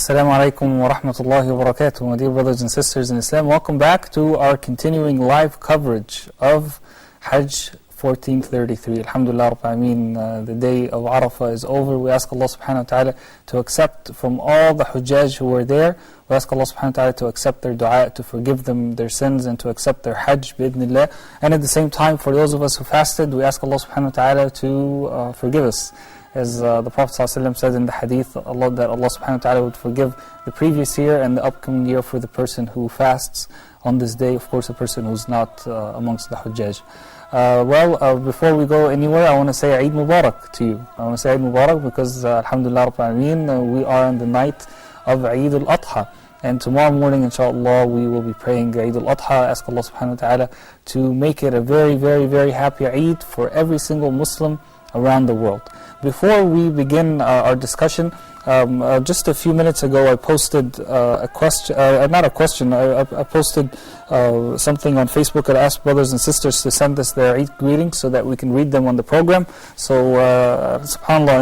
Assalamu alaikum wa rahmatullahi wa barakatuh. My dear brothers and sisters in Islam, welcome back to our continuing live coverage of Hajj 1433. Alhamdulillah Rabbil Alameen, the day of Arafah is over. We ask Allah subhanahu wa ta'ala to accept from all the Hujjaj who were there. We ask Allah subhanahu wa ta'ala to accept their dua, to forgive them their sins, and to accept their Hajj bi'idhnillah. And at the same time, for those of us who fasted, we ask Allah subhanahu wa ta'ala to forgive us. As the Prophet ﷺ said in the hadith, that Allah subhanahu wa ta'ala would forgive the previous year and the upcoming year for the person who fasts on this day. Of course, a person who's not amongst the Hujjaj. Before we go anywhere, I want to say Eid Mubarak to you. I want to say Eid Mubarak because Alhamdulillah Rabbil Alameen, we are on the night of Eid al-Adha. And tomorrow morning, inshallah, we will be praying Eid al-Adha. Ask Allah subhanahu wa ta'ala to make it a very, very, very happy Eid for every single Muslim around the world. Before we begin our discussion, just a few minutes ago I posted a question, not a question, I posted something on Facebook. I asked brothers and sisters to send us their Eid greetings so that we can read them on the program. So subhanAllah,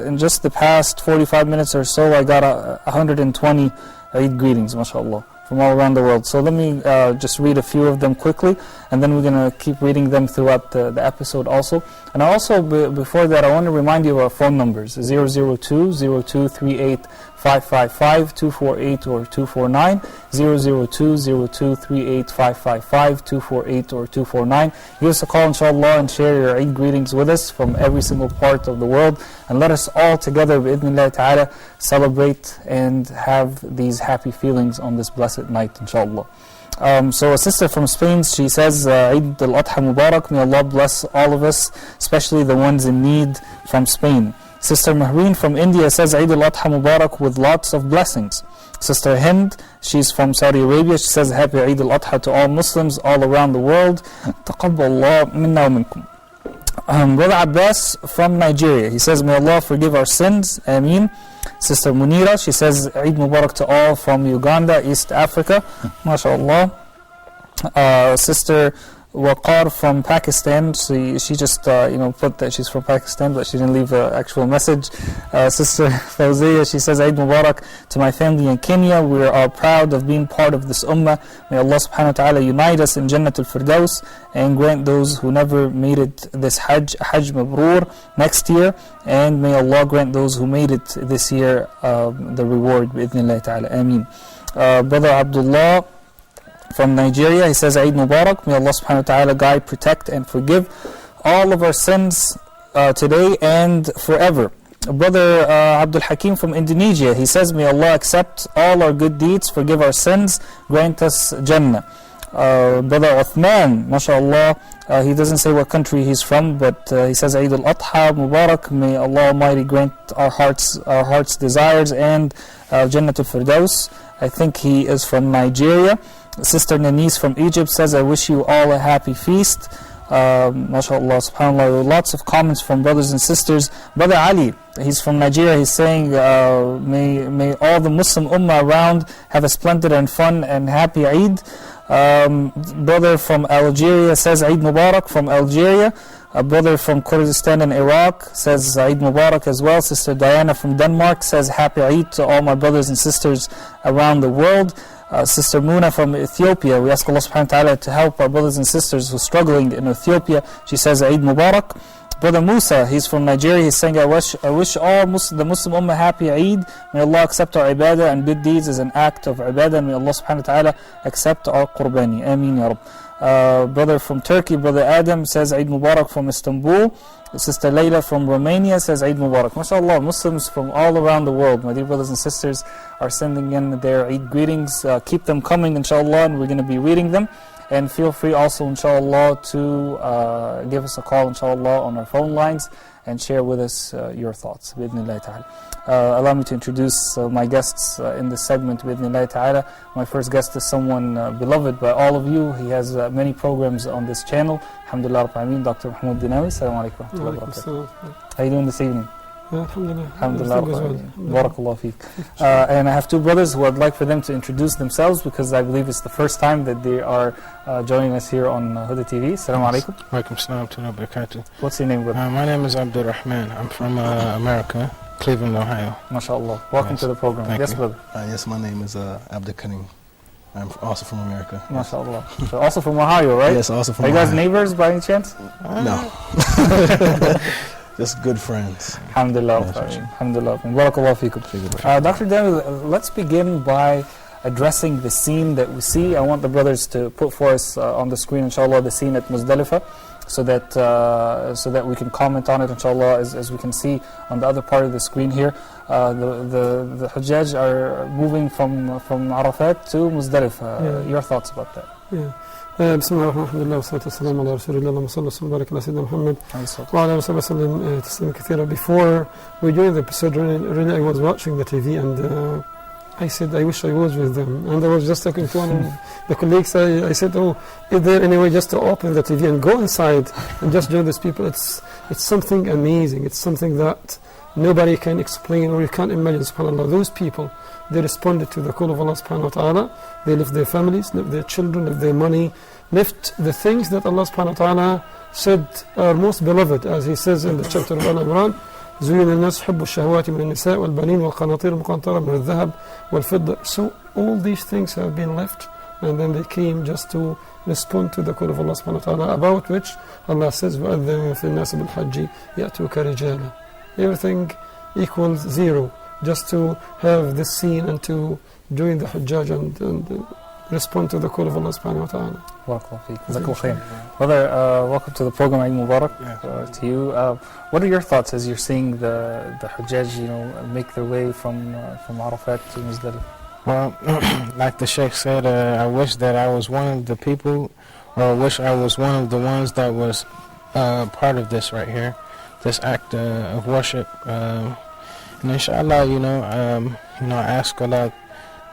in just the past 45 minutes or so, I got 120 Eid greetings, mashallah, from all around the world. So let me just read a few of them quickly, and then we're going to keep reading them throughout the episode also. And also, before that, I want to remind you of our phone numbers, 002-0238-555-248 or 249, 002-0238-555-248 or 249. Give us a call, inshallah, and share your Eid greetings with us from every single part of the world, and let us all together, bi'idhnillah ta'ala, celebrate and have these happy feelings on this blessed night, inshallah. So a sister from Spain, she says, Eid al-Adha Mubarak, may Allah bless all of us, especially the ones in need from Spain. Sister Mahreen from India says, Eid al-Adha Mubarak with lots of blessings. Sister Hind, she's from Saudi Arabia, she says, Happy Eid al-Adha to all Muslims all around the world. Taqabbal Allah minna wa minkum. Brother Abbas from Nigeria, he says, may Allah forgive our sins, Ameen. Sister Munira, she says, Eid Mubarak to all from Uganda, East Africa, mashallah. Sister Waqar from Pakistan, she just put that she's from Pakistan, but she didn't leave an actual message. Sister Fawziyah, she says, Eid Mubarak to my family in Kenya. We are proud of being part of this ummah. May Allah subhanahu wa ta'ala unite us in Jannatul Firdaus and grant those who never made it this Hajj Mabrur next year, and may Allah grant those who made it this year the reward bi'idhnillah ta'ala. Ameen. Brother Abdullah from Nigeria, he says, Eid Mubarak, may Allah subhanahu wa ta'ala guide, protect and forgive all of our sins today and forever. Brother Abdul Hakim from Indonesia, he says, may Allah accept all our good deeds, forgive our sins, grant us Jannah. Brother Uthman, mashallah, he doesn't say what country he's from, but he says, Eid al-Adha Mubarak, may Allah Almighty grant our heart's desires and Jannatul Firdaus. I think he is from Nigeria. Sister Nanis from Egypt says, I wish you all a happy feast. MashaAllah, subhanAllah. Lots of comments from brothers and sisters. Brother Ali, he's from Nigeria, he's saying, may all the Muslim Ummah around have a splendid and fun and happy Eid. Brother from Algeria says, Eid Mubarak from Algeria. A brother from Kurdistan in Iraq says Eid Mubarak as well. Sister Diana from Denmark says, Happy Eid to all my brothers and sisters around the world. Sister Muna from Ethiopia, we ask Allah subhanahu wa ta'ala to help our brothers and sisters who are struggling in Ethiopia. She says Eid Mubarak. Brother Musa, he's from Nigeria, he's saying, I wish all the Muslim Ummah happy Eid. May Allah accept our ibadah and good deeds as an act of ibadah, and may Allah subhanahu wa ta'ala accept our qurbani. Ameen ya Rabb. Brother from Turkey, Brother Adam, says Eid Mubarak from Istanbul. Sister Layla from Romania says Eid Mubarak. MashaAllah, Muslims from all around the world, my dear brothers and sisters, are sending in their Eid greetings. Keep them coming, inshallah, and we're going to be reading them. And feel free also, inshallah, to give us a call, inshallah, on our phone lines and share with us your thoughts. Bi-idhnillah ta'ala. Allow me to introduce my guests in this segment, bi-idhnillah ta'ala. My first guest is someone beloved by all of you. He has many programs on this channel. Alhamdulillah Rabbil Alameen, Dr. Mahmoud Dinawi. Assalamu alaikum wa rahmatullahi wa barakatuh. How are you doing this evening? Alhamdulillah. Alhamdulillah. Barakallah feek. And I have two brothers who I'd like for them to introduce themselves because I believe it's the first time that they are joining us here on Huda TV. Assalamu alaikum. Walaikum salam wa barakatuh. What's your name, brother? My name is Abdul Rahman. I'm from America, Cleveland, Ohio. MashaAllah. Welcome to the program. Thank yes, you. brother. Yes, my name is Abdul Karim. I'm also from America. MashaAllah. So also from Ohio, right? Yes, also from Are you guys Ohio. neighbors by any chance? No. Just good friends. Alhamdulillah. Alhamdulillah. Barakallah feekum. Dr. Daniel, let's begin by addressing the scene that we see. I want the brothers to put for us on the screen, inshallah, the scene at Muzdalifah, so that we can comment on it, inshallah, as we can see on the other part of the screen here. The Hujjaj are moving from Arafat to Muzdalifah. Your thoughts about that? Yeah. Bismillah alhamdulillah wa salatu wassalamu ala rasulillah Allahumma salli wa sallim wa barik ala sayyidina Muhammad wa ala alihi wa sallam taslim kathira. Before we joined the episode, really I was watching the TV and I said I wish I was with them, and I was just talking to one of the colleagues. I said, oh, is there any way just to open the TV and go inside and just join these people? It's something amazing. It's something that nobody can explain or you can't imagine. SubhanAllah, those people, they responded to the call of Allah subhanahu wa ta'ala. They left their families, left their children, left their money, left the things that Allah subhanahu wa ta'ala said are most beloved, as He says in the chapter of Al-Imran. زين الناس حب الشهوات من النساء والبنين والقناطير المقنطرة من الذهب والفضة. So all these things have been left, and then they came just to respond to the call of Allah subhanahu wa ta'ala, about which Allah says وَأَذَّنَ فِي النَّاسِ بِالْحَجِّ يَأْتُوكَ رِجَالًا. Everything equals zero, just to have this scene and to join the Hujjaj and respond to the call of Allah subhanahu wa ta'ala. Barakallah feek. Jazakallah khair. Brother, welcome to the program. Eid Mubarak to you. What are your thoughts as you're seeing the Hujjaj, make their way from Arafat to Muzdalifah? Well, like the Sheikh said, I wish that I was one of the people, or I wish I was one of the ones that was part of this right here, this act of worship. And inshallah, I ask Allah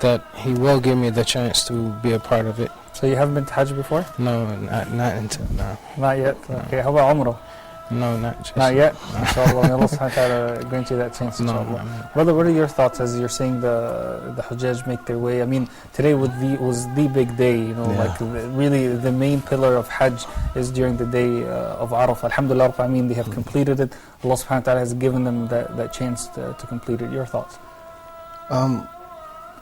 that He will give me the chance to be a part of it. So you haven't been to Hajj before? No, not until now. Not yet? Okay, how about Umrah? No, not yet? Inshallah, may Allah subhanahu wa ta'ala grant you that chance, inshallah. No. Brother, what are your thoughts as you're seeing the Hujjaj make their way? I mean, today was the big day, really the main pillar of Hajj is during the day of Arafah. Alhamdulillah, they have completed it. Allah subhanahu wa ta'ala has given them that chance to complete it. Your thoughts?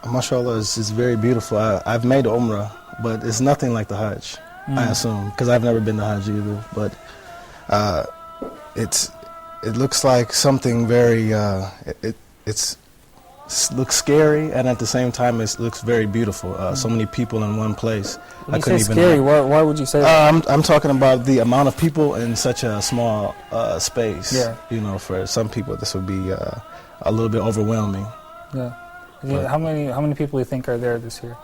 MashaAllah is very beautiful. I've made Umrah, but it's nothing like the Hajj, I assume, because I've never been to Hajj either. But it looks like something very, it looks scary, and at the same time it looks very beautiful. So many people in one place. When you say scary, why would you say that? I'm talking about the amount of people in such a small space. Yeah. For some people this would be a little bit overwhelming. Yeah. How many people do you think are there this year?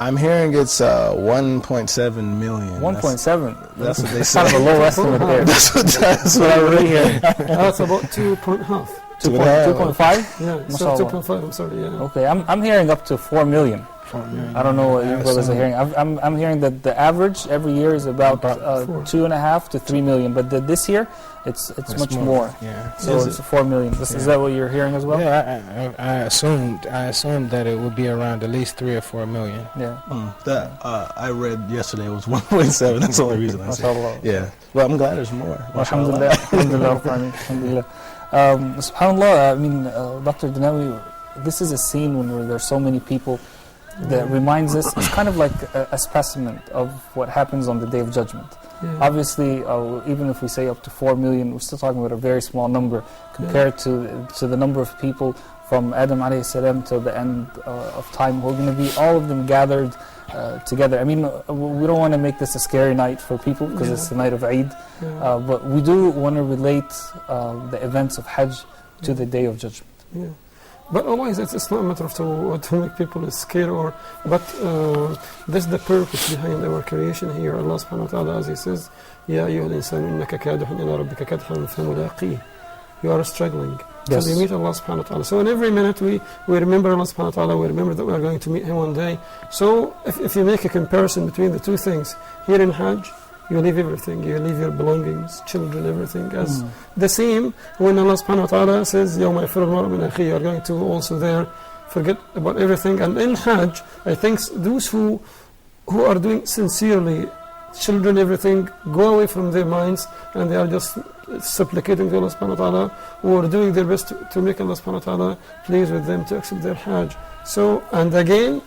I'm hearing it's 1.7 million. 1.7? That's what they That's say. kind of a low estimate there. That's what I really hear. That's about 2.5. 2.5? Yeah, so 2.5, I'm sorry, yeah. Okay, I'm hearing up to 4 million. I don't know what you brothers are hearing. I'm hearing that the average every year is about 2.5 to 3 million, but this year it's much more. Yeah. So it's 4 million. Is that what you're hearing as well? Yeah, I assumed that it would be around at least 3 or 4 million. Yeah. That I read yesterday was 1.7. That's the only reason I said. Yeah. Well, I'm glad there's more. Alhamdulillah. Alhamdulillah. SubhanAllah, Dr. Danawi, this is a scene where there's so many people that reminds us, it's kind of like a specimen of what happens on the Day of Judgment. Yeah. Obviously, even if we say up to 4 million, we're still talking about a very small number compared to the number of people from Adam alayhi salam till the end of time. We're going to be all of them gathered together. We don't want to make this a scary night for people because it's the night of Eid, but we do want to relate the events of Hajj to the Day of Judgment. Yeah. But always it's not a matter of to make people scared, but this is the purpose behind our creation here. Allah subhanahu wa ta'ala, as He says, Ya ayyuha al-insanu innaka kadihun ila rabbika kadhan famulaqih. You are struggling till you meet Allah subhanahu wa ta'ala. So in every minute we remember Allah subhanahu wa ta'ala, we remember that we are going to meet Him one day. So if you make a comparison between the two things, here in Hajj, you leave everything, you leave your belongings, children, everything. As the same when Allah subhanahu wa ta'ala says, يَوْمَ يَفِرُّ الْمَرْءُ مِنْ أَخِيهِ, you are going to also there forget about everything. And in Hajj, I think those who are doing sincerely, children, everything, go away from their minds, and they are just supplicating to Allah subhanahu wa ta'ala, who are doing their best to make Allah subhanahu wa ta'ala pleased with them to accept their Hajj. So, and again,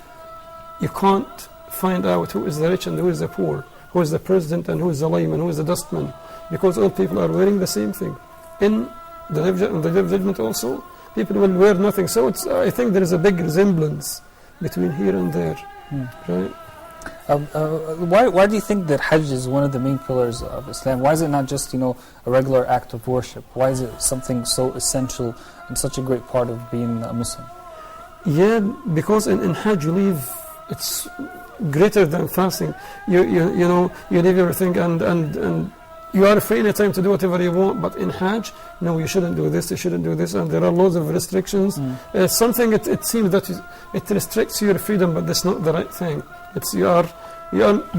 you can't find out who is the rich and who is the poor, who is the president and who is the layman, who is the dustman, because all people are wearing the same thing. In the Day of Judgment also, people will wear nothing. So it's, I think there is a big resemblance between here and there, right? Why do you think that Hajj is one of the main pillars of Islam? Why is it not just, a regular act of worship? Why is it something so essential and such a great part of being a Muslim? Yeah, because in Hajj you leave, it's greater than fasting. You leave everything and you are free anytime to do whatever you want. But in Hajj, no, you shouldn't do this, you shouldn't do this, and there are loads of restrictions. Something it seems that it restricts your freedom, but that's not the right thing. It's you are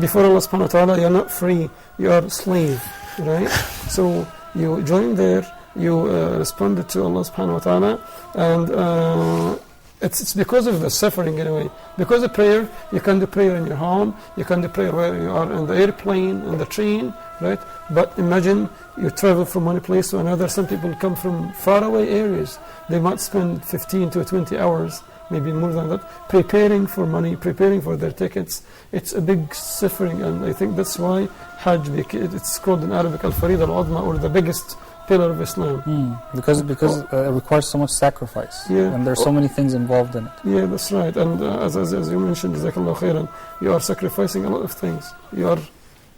before Allah subhanahu wa ta'ala, you are not free, you are a slave, right? So you join there, you responded to Allah subhanahu wa ta'ala, and it's because of the suffering anyway. Because of prayer, you can do prayer in your home, you can do prayer where you are in the airplane, in the train, right? But imagine you travel from one place to another. Some people come from faraway areas. They might spend 15 to 20 hours, maybe more than that, preparing for money, preparing for their tickets. It's a big suffering, and I think that's why Hajj, it's called in Arabic Al-Farid Al-Adma, or the biggest pillar of Islam. Because it requires so much sacrifice, and there's so many things involved in it. Yeah, that's right. And as you mentioned, Jazakallah khairan, you are sacrificing a lot of things. You are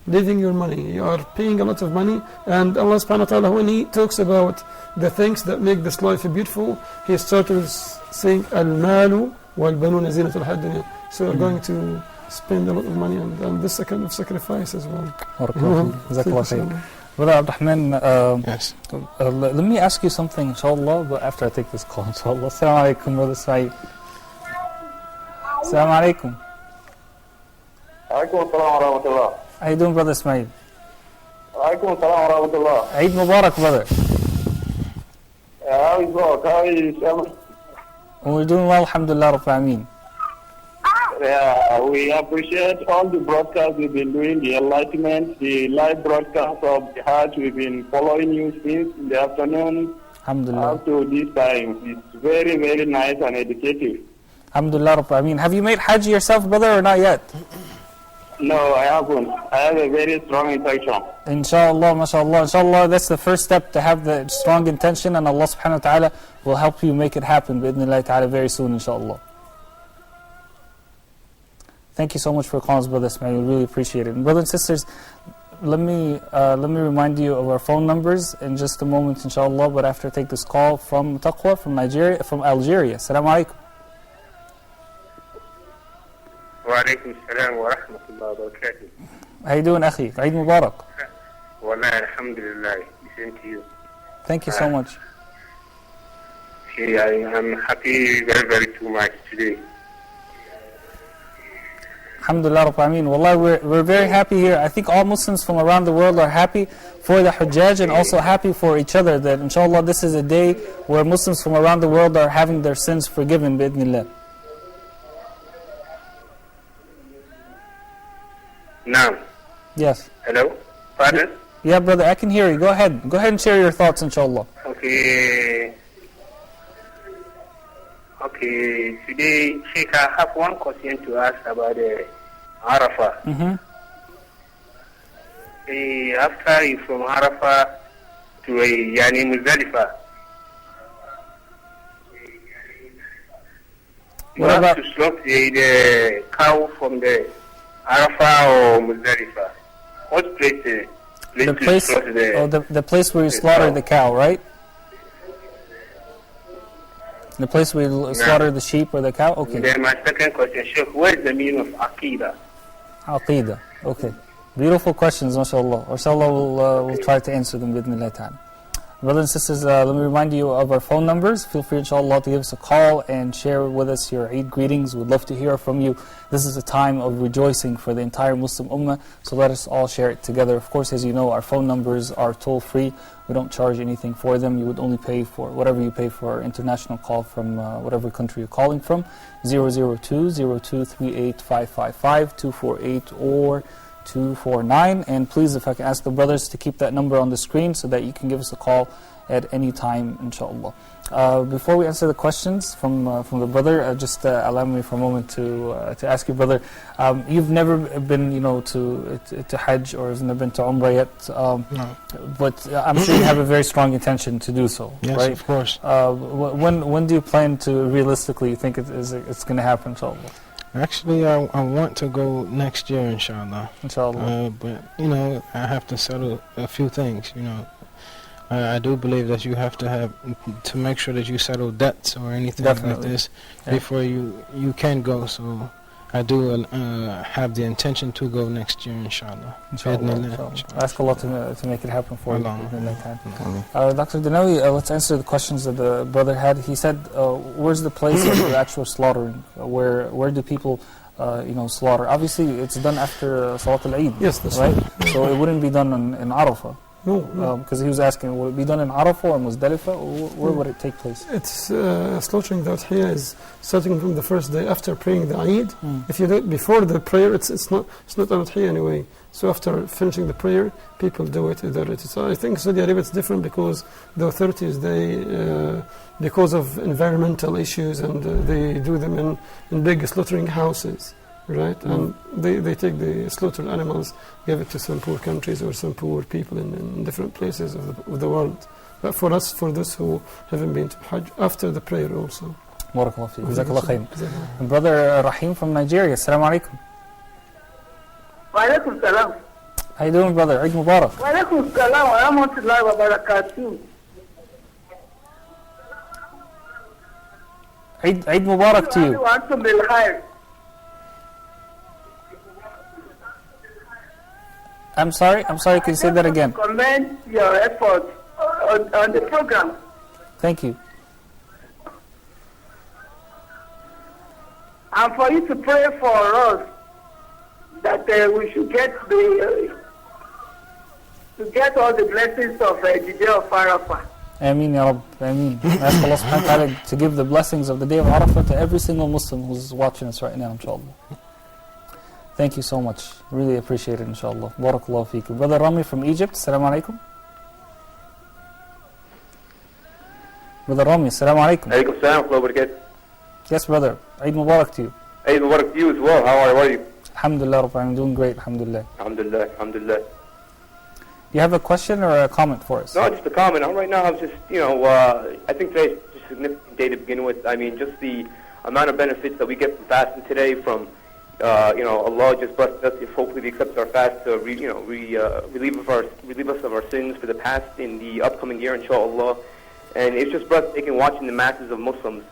leaving your money, you are paying a lot of money, and Allah subhanahu wa ta'ala, when He talks about the things that make this life beautiful, He started with saying, Al-malu wal-banuna zinatul hayat dunya. So you're going to spend a lot of money, and this is a kind of sacrifice as well. Brother Abdurrahman, yes. Let me ask you something, inshallah, but after I take this call, inshallah. Assalamu alaikum, Brother Saeed. Assalamu alaikum. Alaikum assalam wa rahmatullah. How you doing, Brother Ismail? Alaikum assalam wa rahmatullah. Eid Mubarak, brother. How is work? How is We're doing well, alhamdulillah, Rabbil Alameen. Yeah, we appreciate all the broadcasts we've been doing, the enlightenment, the live broadcast of the Hajj. We've been following you since in the afternoon up to this time. It's very, very nice and educative. Alhamdulillah, Rabbil Alameen. Have you made Hajj yourself, brother, or not yet? No, I haven't. I have a very strong intention. Inshallah, mashallah. Inshallah, that's the first step, to have the strong intention, and Allah subhanahu wa ta'ala will help you make it happen, bi'idhnillahi ta'ala, very soon, inshallah. Thank you so much for calling us, Brother Ismail. We really appreciate it. And brothers and sisters, let me remind you of our phone numbers in just a moment, inshallah. But after I take this call from Taqwa, from Algeria. Assalamu alaikum. Wa alaikum salam wa rahmatullahi wa barakatuh. How you doing, Akhi? Eid Mubarak. Wallahi, alhamdulillah. Same to you. Thank you so much. I'm happy very, very too much today. Alhamdulillah, Rabbil Alameen. Wallah, we're very happy here. I think all Muslims from around the world are happy for the Hujjaj, and also happy for each other, that inshallah this is a day where Muslims from around the world are having their sins forgiven, bi'idhnillah. Now. Yes. Hello? Pardon? Yeah, brother, I can hear you. Go ahead and share your thoughts, inshallah. Okay, today, Sheikh, I have one question to ask about Arafah. After you from Arafah to Muzdalifah, you have to slaughter the cow from the Arafah or Muzdalifah. What place? The place where you slaughter the cow, right? The place where you slaughter the sheep or the cow? Okay. Then my second question, Sheikh, what is the meaning of Aqidah? Aqidah, okay. Beautiful questions, mashallah. Inshallah, we'll try to answer them, bi'idhnillah ta'ala. Brothers and sisters, let me remind you of our phone numbers. Feel free, inshallah, to give us a call and share with us your Eid greetings. We'd love to hear from you. This is a time of rejoicing for the entire Muslim Ummah, so let us all share it together. Of course, as you know, our phone numbers are toll-free. We don't charge anything for them. You would only pay for whatever you pay for international call from whatever country you're calling from. 002-0238-555-248 or 249. And please, if I can ask the brothers to keep that number on the screen so that you can give us a call at any time, inshallah. Before we answer the questions from the brother, just allow me for a moment to ask you, brother. You've never been, to Hajj, or have never been to Umrah yet, No. but I'm sure you have a very strong intention to do so. Yes, right? of course. When do you plan to realistically think it's going to happen, inshallah? Actually, I want to go next year, inshallah. Inshallah. But, I have to settle a few things, I do believe that you have to make sure that you settle debts or anything Definitely. like this before you can go. So I do have the intention to go next year, inshallah. Inshallah. Ask Allah to make it happen for you. Allah. Dr. Danawi, let's answer the questions that the brother had. He said, where's the place of the actual slaughtering? Where do people slaughter? Obviously, it's done after Salat al-Eid. Yes, that's right. So it wouldn't be done in Arafah. No. Because he was asking, would it be done in Arafah or Muzdalifah, or where would it take place? It's slaughtering the udhiyah is starting from the first day after praying the Eid. If you do it before the prayer, it's not an udhiyah anyway. So after finishing the prayer, people do it either. So I think Saudi Arabia is different because the authorities, because of environmental issues, and they do them in big slaughtering houses. Right, and they take the slaughtered animals, give it to some poor countries or some poor people in different places of the world. But for us, for those who haven't been to Hajj, after the prayer also. Barakallah feek. Jazakallah khair. Brother Rahim from Nigeria, Assalamu alaikum. Wa alaikum salam. How you doing, brother? Eid Mubarak. Wa alaikum salam wa rahmatullahi wa barakatuh. Eid Mubarak to you. I'm sorry, can you say that again? Commend your efforts on the program. Thank you. And for you to pray for us that we should get all the blessings of the day of Arafah. Ameen ya Rabb, Ameen. Ask Allah subhanahu wa ta'ala to give the blessings of the day of Arafah to every single Muslim who's watching us right now, inshallah. Thank you so much. Really appreciate it, inshallah. Barakallahu feekum. Brother Rami from Egypt, Assalamu alaikum. Brother Rami, Assalamu alaikum. Alaikum salam wa barakatuh. Yes, brother. Eid Mubarak to you. Eid Mubarak to you as well. How are you? Alhamdulillah, I'm doing great, alhamdulillah. Alhamdulillah, alhamdulillah. Do you have a question or a comment for us? No, just a comment. Right now, I'm just, I think today's just a significant day to begin with. I mean, just the amount of benefits that we get from fasting today from Allah just blessed us. If hopefully He accepts our fast to relieve us of our sins for the past in the upcoming year, inshallah. And it's just breathtaking watching the masses of Muslims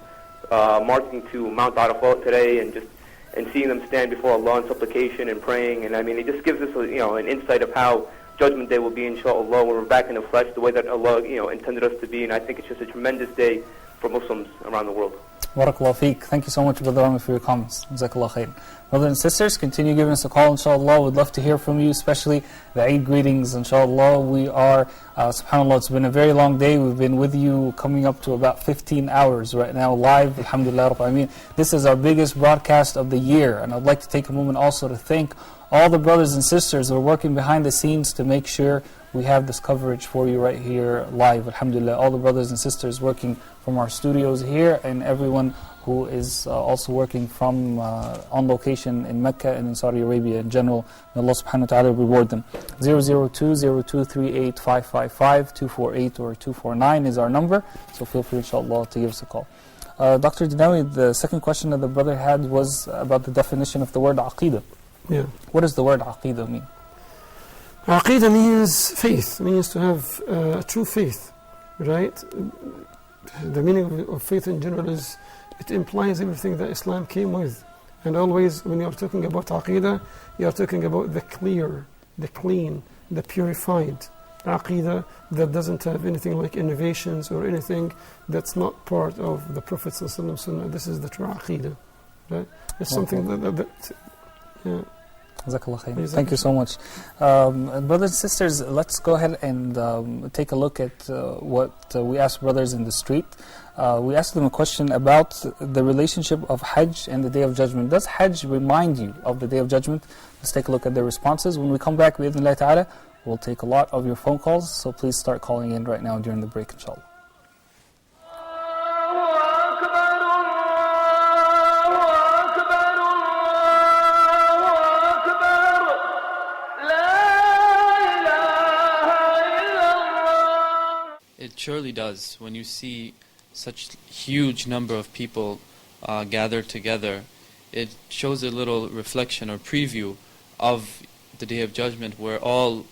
marching to Mount Arafat today, and seeing them stand before Allah in supplication and praying. And I mean, it just gives us an insight of how Judgment Day will be, inshallah, when we're back in the flesh, the way that Allah intended us to be. And I think it's just a tremendous day for Muslims around the world. Barakallahu feek. Thank you so much, Brother Rami, for your comments. Jazakallah khair. Brothers and sisters, continue giving us a call, inshallah. We'd love to hear from you, especially the Eid greetings, inshallah. We are, subhanAllah, it's been a very long day. We've been with you coming up to about 15 hours right now, live, alhamdulillah. I mean, this is our biggest broadcast of the year, and I'd like to take a moment also to thank all the brothers and sisters who are working behind the scenes to make sure we have this coverage for you right here live, alhamdulillah. All the brothers and sisters working from our studios here, and everyone who is also working from on location in Mecca and in Saudi Arabia in general. May Allah subhanahu wa ta'ala reward them. 002-0238-555-248 or 249 is our number, so feel free, inshallah, to give us a call. Dr. Dinawi, the second question that the brother had was about the definition of the word aqidah. Yeah. What does the word aqidah mean? Aqidah means faith, means to have true faith, right? The meaning of faith in general is, it implies everything that Islam came with. And always when you are talking about aqidah, you are talking about the clear, the clean, the purified. aqidah that doesn't have anything like innovations or anything that's not part of the Prophet ﷺ sunnah. This is the true aqidah. Right? It's something that yeah. Thank you so much. Brothers and sisters, let's go ahead and take a look at what we asked brothers in the street. We asked them a question about the relationship of Hajj and the Day of Judgment. Does Hajj remind you of the Day of Judgment? Let's take a look at their responses. When we come back, bi'idhnillahi ta'ala, we'll take a lot of your phone calls, so please start calling in right now during the break, inshallah. It surely does. When you see such huge number of people gathered together, it shows a little reflection or preview of the Day of Judgment, where all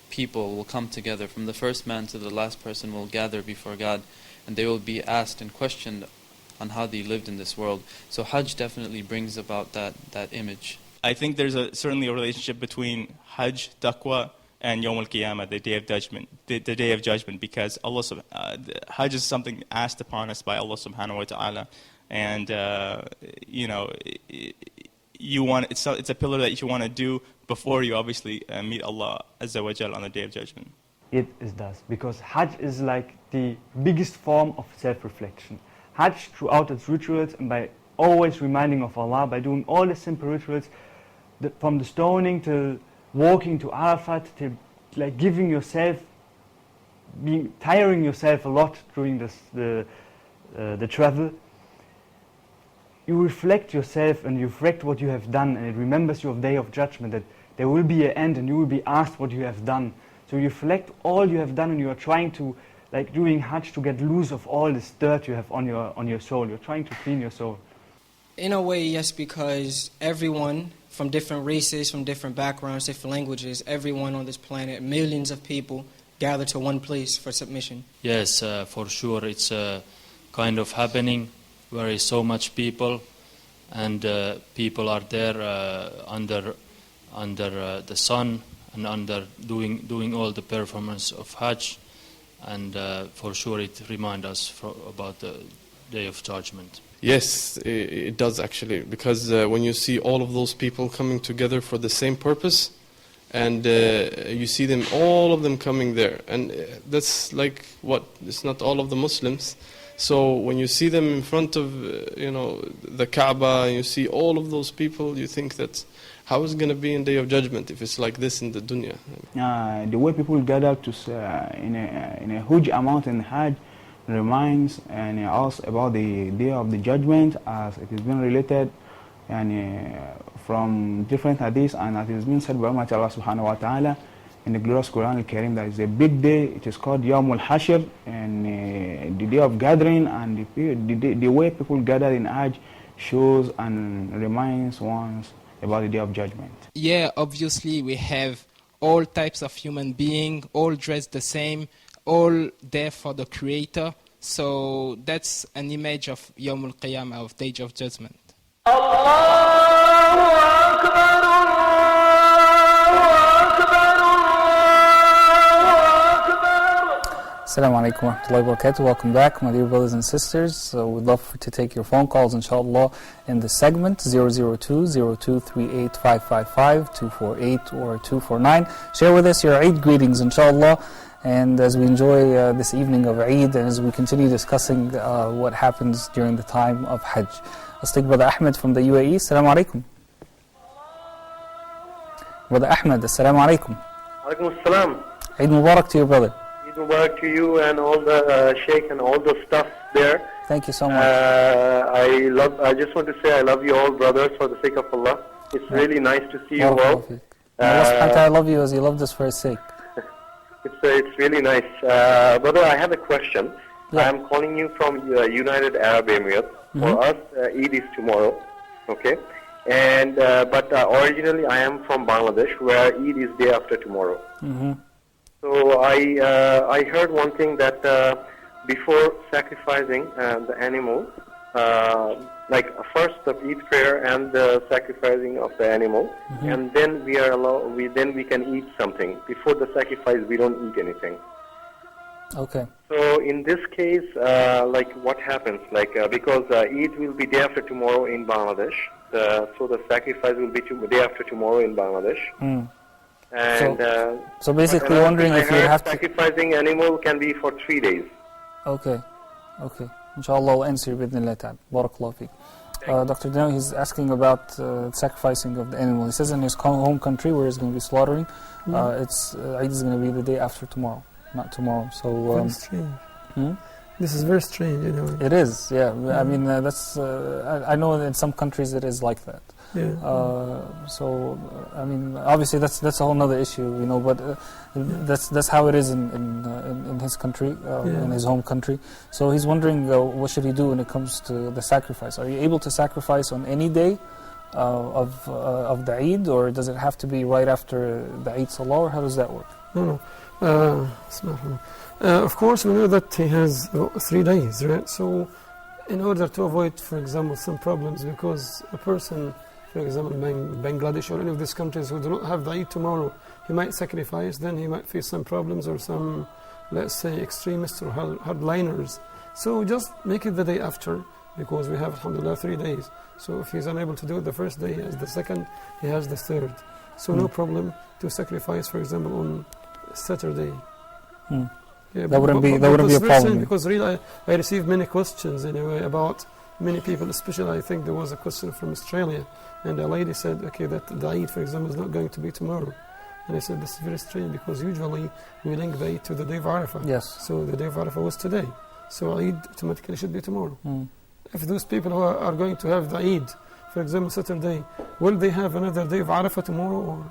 people will come together, from the first man to the last person will gather before God, and they will be asked and questioned on how they lived in this world. So Hajj definitely brings about that image. I think there's certainly a relationship between Hajj, taqwa, and Yawm al-Qiyamah, the Day of Judgment, the Day of Judgment, because Hajj is something asked upon us by Allah subhanahu wa ta'ala, and it's a pillar that you want to do before you obviously meet Allah Azza wa Jal on the Day of Judgment. It does, because Hajj is like the biggest form of self-reflection. Hajj, throughout its rituals, and by always reminding of Allah, by doing all the simple rituals, from the stoning to walking to Arafat, to like giving yourself, tiring yourself a lot during the travel, you reflect yourself and you reflect what you have done, and it remembers you of Day of Judgment, that there will be an end and you will be asked what you have done. So you reflect all you have done, and you are trying to, like doing Hajj, to get loose of all this dirt you have on your soul. You're trying to clean your soul. In a way, yes, because everyone from different races, from different backgrounds, different languages, everyone on this planet, millions of people gather to one place for submission. Yes, for sure. It's a kind of happening where is so much people, and people are there under the sun and under doing all the performance of Hajj, and for sure it reminds us about the Day of Judgment. Yes, it does actually, because when you see all of those people coming together for the same purpose, and you see them, all of them coming there, and that's like what? It's not all of the Muslims. So when you see them in front of the Kaaba, and you see all of those people, you think that how is it going to be in Day of Judgment if it's like this in the dunya? The way people gather in a huge amount in Hajj reminds and also about the Day of the Judgment, as it has been related and from different hadiths, and it has been said by Allah subhanahu wa ta'ala in the glorious Quran al-Karim that is a big day. It is called Yawm al-Hashr, and the day of gathering, and the way people gather in Hajj shows and reminds one about the Day of Judgment. Yeah, obviously we have all types of human beings, all dressed the same, all there for the Creator. So that's an image of Yawm al-Qiyamah, of Day of Judgment. Assalamu alaikum wa rahmatullahi wa barakatuh. Welcome back, my dear brothers and sisters. We'd love to take your phone calls, inshallah, in this segment, 002-0238-555, 248 or 249. Share with us your Eid greetings, inshallah. And as we enjoy this evening of Eid, and as we continue discussing what happens during the time of Hajj. Let's take Brother Ahmed from the UAE. Assalamu alaikum. Brother Ahmed, assalamu alaikum. Alaikum assalam. Eid Mubarak to you, brother. Eid Mubarak to you and all the sheikh and all the stuff there. Thank you so much. I just want to say I love you all, brothers, for the sake of Allah. It's really nice to see you all. Allah subhanahu wa ta'ala love you as He loved us for His sake. It's really nice. Brother, I have a question. Yeah. I'm calling you from United Arab Emirates. For us, Eid is tomorrow, okay? And but originally I am from Bangladesh, where Eid is day after tomorrow. So I heard one thing that before sacrificing the animal, like first the Eid prayer and the sacrificing of the animal, and then we can eat something. Before the sacrifice, we don't eat anything. Okay. So in this case, like what happens? Like because Eid will be day after tomorrow in Bangladesh, so the sacrifice will be day after tomorrow in Bangladesh. And so basically, wondering if you have to sacrificing animal can be for 3 days. Okay. Inshallah, we'll answer بإذن الله تعالى. Barakallahu feek. Dr. Dino, he's asking about sacrificing of the animal. He says in his home country where he's going to be slaughtering, Eid is going to be the day after tomorrow, not tomorrow. So very strange. This is very strange, anyway. It is, yeah. I mean, that's. I know in some countries it is like that. Yeah. So I mean, obviously that's a whole other issue, you know. But that's how it is in his country, in his home country. So he's wondering what should he do when it comes to the sacrifice. Are you able to sacrifice on any day of the Eid, or does it have to be right after the Eid Salah, or how does that work? No. Of course, we know that he has 3 days, right? So in order to avoid, for example, some problems, because a person, for example, in Bangladesh or any of these countries who do not have the Eid tomorrow, he might sacrifice, then he might face some problems or some, let's say, extremists or hardliners. So just make it the day after, because we have, alhamdulillah, 3 days. So if he's unable to do it the first day, he has the second, he has the third. So no problem to sacrifice, for example, on Saturday. Yeah, that wouldn't be a problem. Because really, I received many questions anyway about many people, especially I think there was a question from Australia, and a lady said, okay, that the Eid, for example, is not going to be tomorrow. And I said, this is very strange, because usually we link the Eid to the day of Arafah. Yes. So the day of Arafah was today. So Eid automatically should be tomorrow. If those people who are going to have the Eid, for example, Saturday, will they have another day of Arafah tomorrow? Or?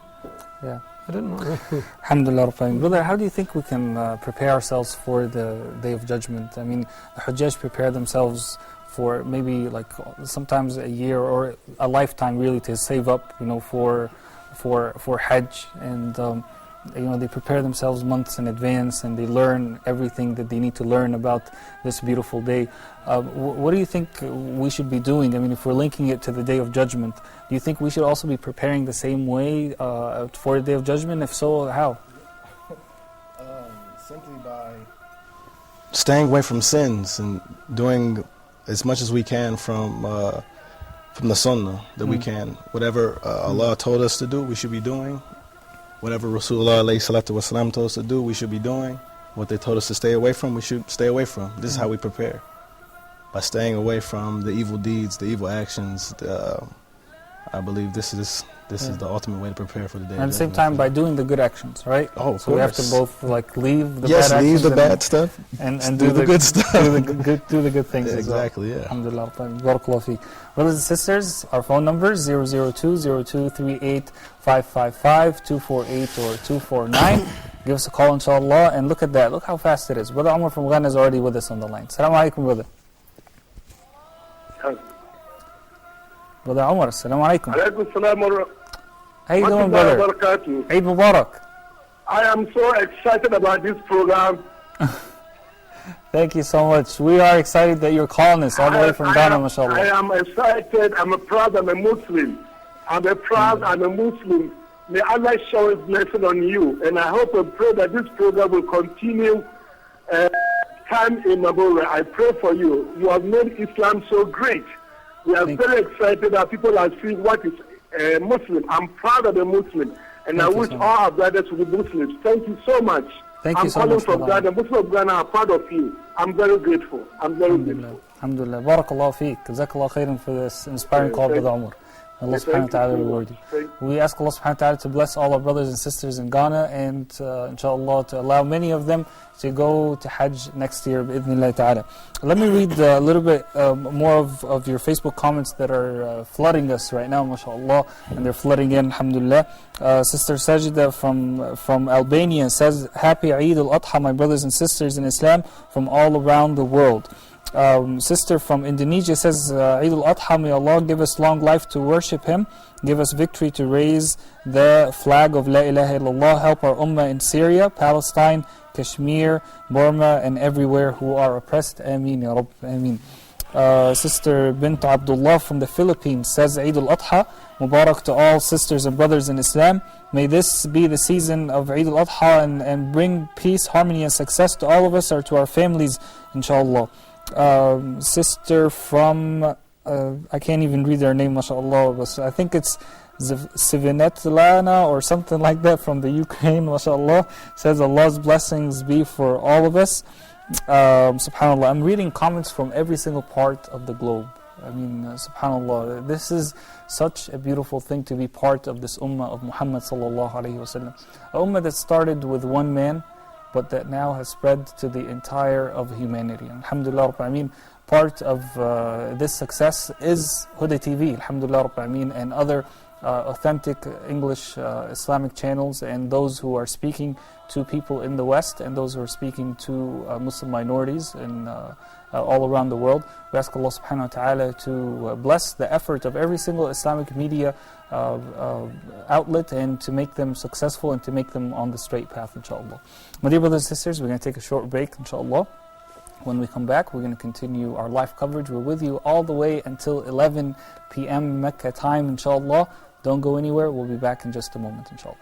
Yeah. I don't know. Alhamdulillah. Brother, how do you think we can prepare ourselves for the Day of Judgment? I mean, the Hujjaj prepare themselves for maybe like sometimes a year or a lifetime really to save up, you know, for Hajj, and you know, they prepare themselves months in advance, and they learn everything that they need to learn about this beautiful day. What do you think we should be doing? I mean, if we're linking it to the Day of Judgment, do you think we should also be preparing the same way for the Day of Judgment? If so, how? Simply by staying away from sins and doing as much as we can from the Sunnah that we can. Whatever Allah told us to do, we should be doing. Whatever Rasulullah ﷺ told us to do, we should be doing. What they told us to stay away from, we should stay away from. This is how we prepare. By staying away from the evil deeds, the evil actions. I believe this is the ultimate way to prepare for the day. And at the same time, by doing the good actions, right? Oh, of so we have to both like leave the bad actions. Yes, leave the bad stuff. And do the good stuff. Do the good things. Yeah, as exactly. Well. Yeah. Alhamdulillah. Barakallahu feek. Brothers and sisters, our phone numbers 002-0238-555, 248 or 249. Give us a call, inshallah, and look at that. Look how fast it is. Brother Umar from Ghana is already with us on the line. Assalamu alaikum, brother. Brother Umar, assalamu alaikum. Alaikum salam wa How you doing, brother? Eid Mubarak. I am so excited about this program. Thank you so much. We are excited that you're calling us all the way from Ghana, mashallah. I am excited. I'm proud I'm a Muslim. I'm a Muslim. May Allah shower His blessing on you. And I hope and pray that this program will continue time immemorial. I pray for you. You have made Islam so great. We are very excited that people are seeing what is a Muslim. I'm proud of a Muslim. And I wish all our brothers will be Muslims. Thank you so much. Thank you so much. I'm calling from Ghana. Muslim of Ghana are proud of you. I'm very grateful. Grateful. Alhamdulillah. Barakallahu feek. Jazakallah khairan for this inspiring call, Brother Umar. Allah subhanahu wa ta'ala reward you. We ask Allah subhanahu wa ta'ala to bless all our brothers and sisters in Ghana, and inshallah to allow many of them to go to Hajj next year, bi'idhnillah ta'ala. Let me read a little bit more of your Facebook comments that are flooding us right now, mashallah, and they're flooding in, alhamdulillah. Sister Sajida from Albania says, Happy Eid al-Adha, my brothers and sisters in Islam from all around the world. Sister from Indonesia says, Eid al-Adha, may Allah give us long life to worship Him, give us victory to raise the flag of La ilaha illallah, help our ummah in Syria, Palestine, Kashmir, Burma, and everywhere who are oppressed. Ameen, Ya Rabb, Ameen. Sister Bint Abdullah from the Philippines says, Eid al-Adha, Mubarak to all sisters and brothers in Islam. May this be the season of Eid al-Adha and bring peace, harmony and success to all of us or to our families, inshallah. Sister from, I can't even read their name, mashallah, but I think it's Sivinetlana or something like that from the Ukraine, mashallah, says Allah's blessings be for all of us. SubhanAllah, I'm reading comments from every single part of the globe. I mean, SubhanAllah, this is such a beautiful thing to be part of this ummah of Muhammad sallallahu alayhi wasallam. A ummah that started with one man, but that now has spread to the entire of humanity. Alhamdulillah Rabbil Alameen, part of this success is Huda TV, Alhamdulillah Rabbil Alameen, and other authentic English Islamic channels, and those who are speaking to people in the West and those who are speaking to Muslim minorities in all around the world. We ask Allah subhanahu wa ta'ala to bless the effort of every single Islamic media outlet and to make them successful and to make them on the straight path, inshallah. My dear brothers and sisters, we're going to take a short break, inshallah. When we come back, we're going to continue our live coverage. We're with you all the way until 11 p.m. Mecca time, inshallah. Don't go anywhere. We'll be back in just a moment, inshallah.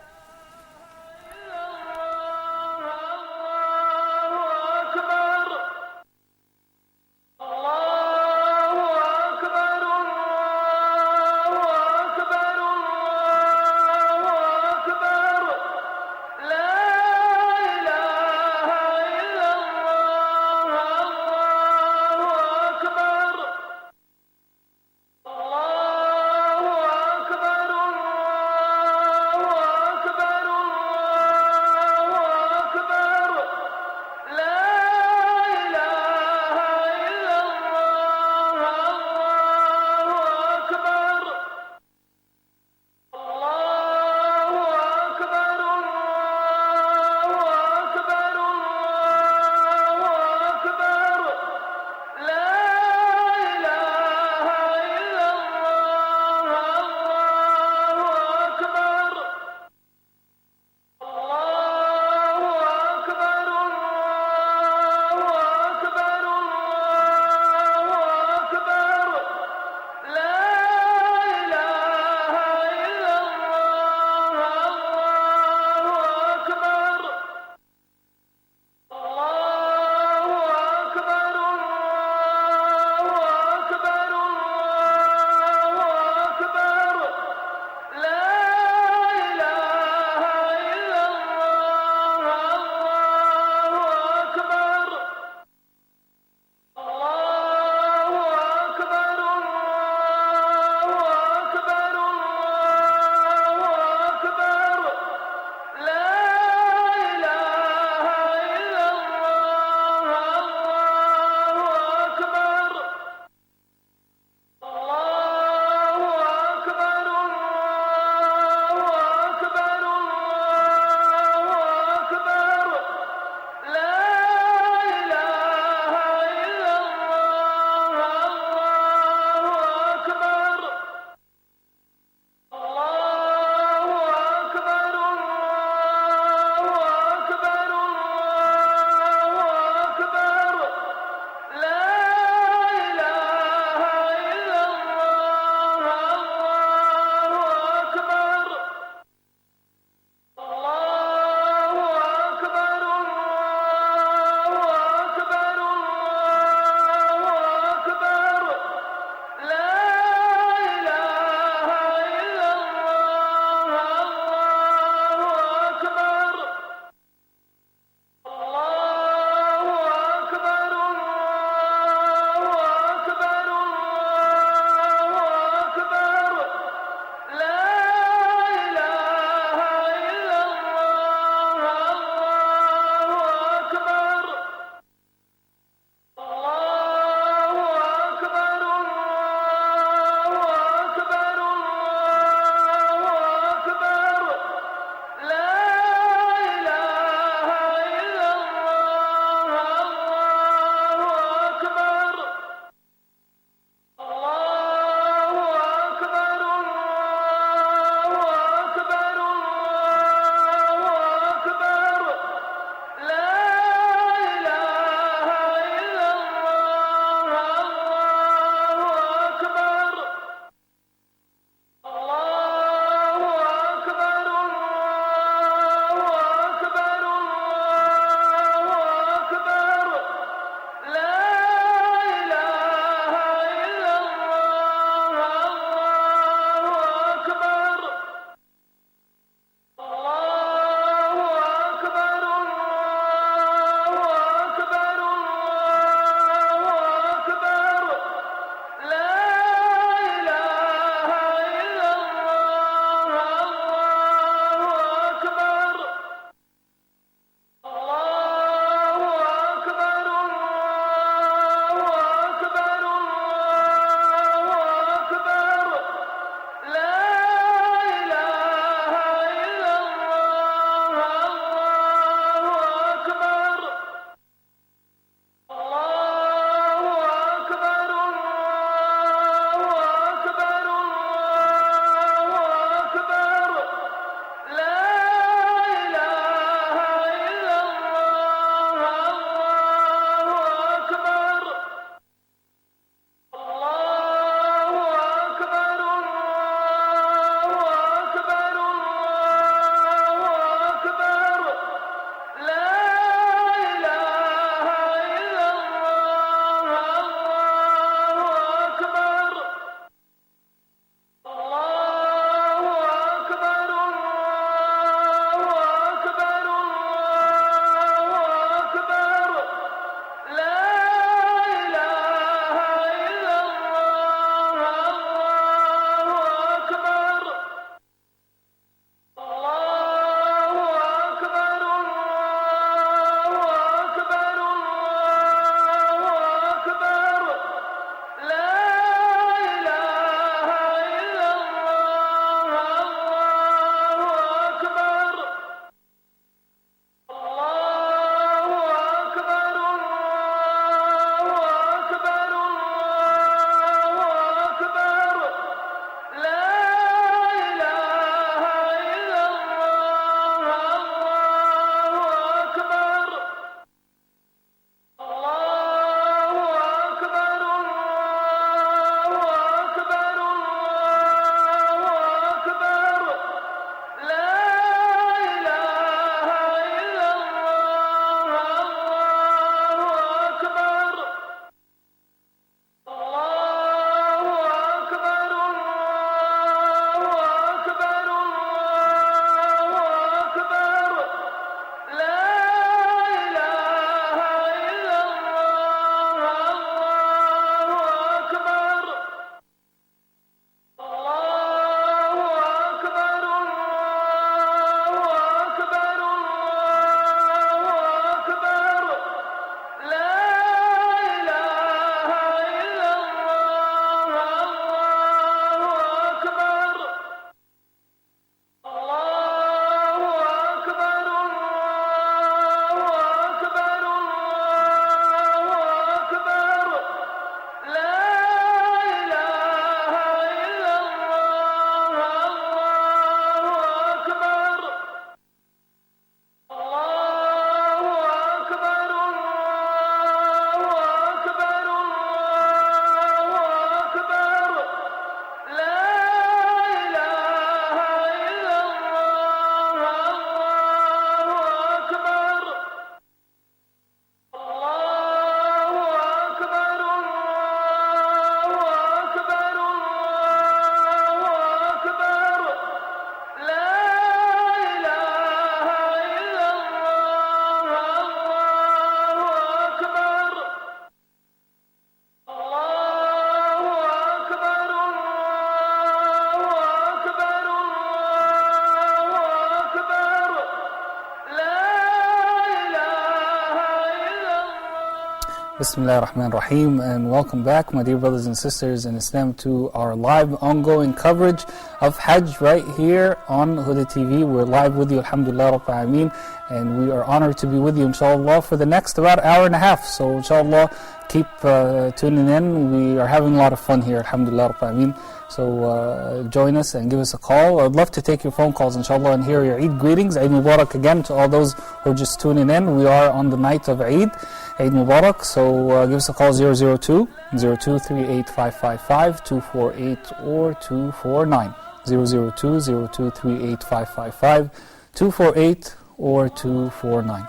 Bismillah ar-Rahman ar-Rahim, and welcome back, my dear brothers and sisters in Islam, to our live ongoing coverage of Hajj right here on Huda TV. We're live with you, alhamdulillah rabbil alameen, and we are honored to be with you, inshallah, for the next about hour and a half. So, inshallah, keep tuning in. We are having a lot of fun here, alhamdulillah rabbil alameen. So join us and give us a call. I'd love to take your phone calls, inshallah, and hear your Eid greetings. Eid Mubarak again to all those who are just tuning in. We are on the night of Eid Mubarak. So give us a call 002 0238 555 248 or 249. 002 0238 555 248 or 249.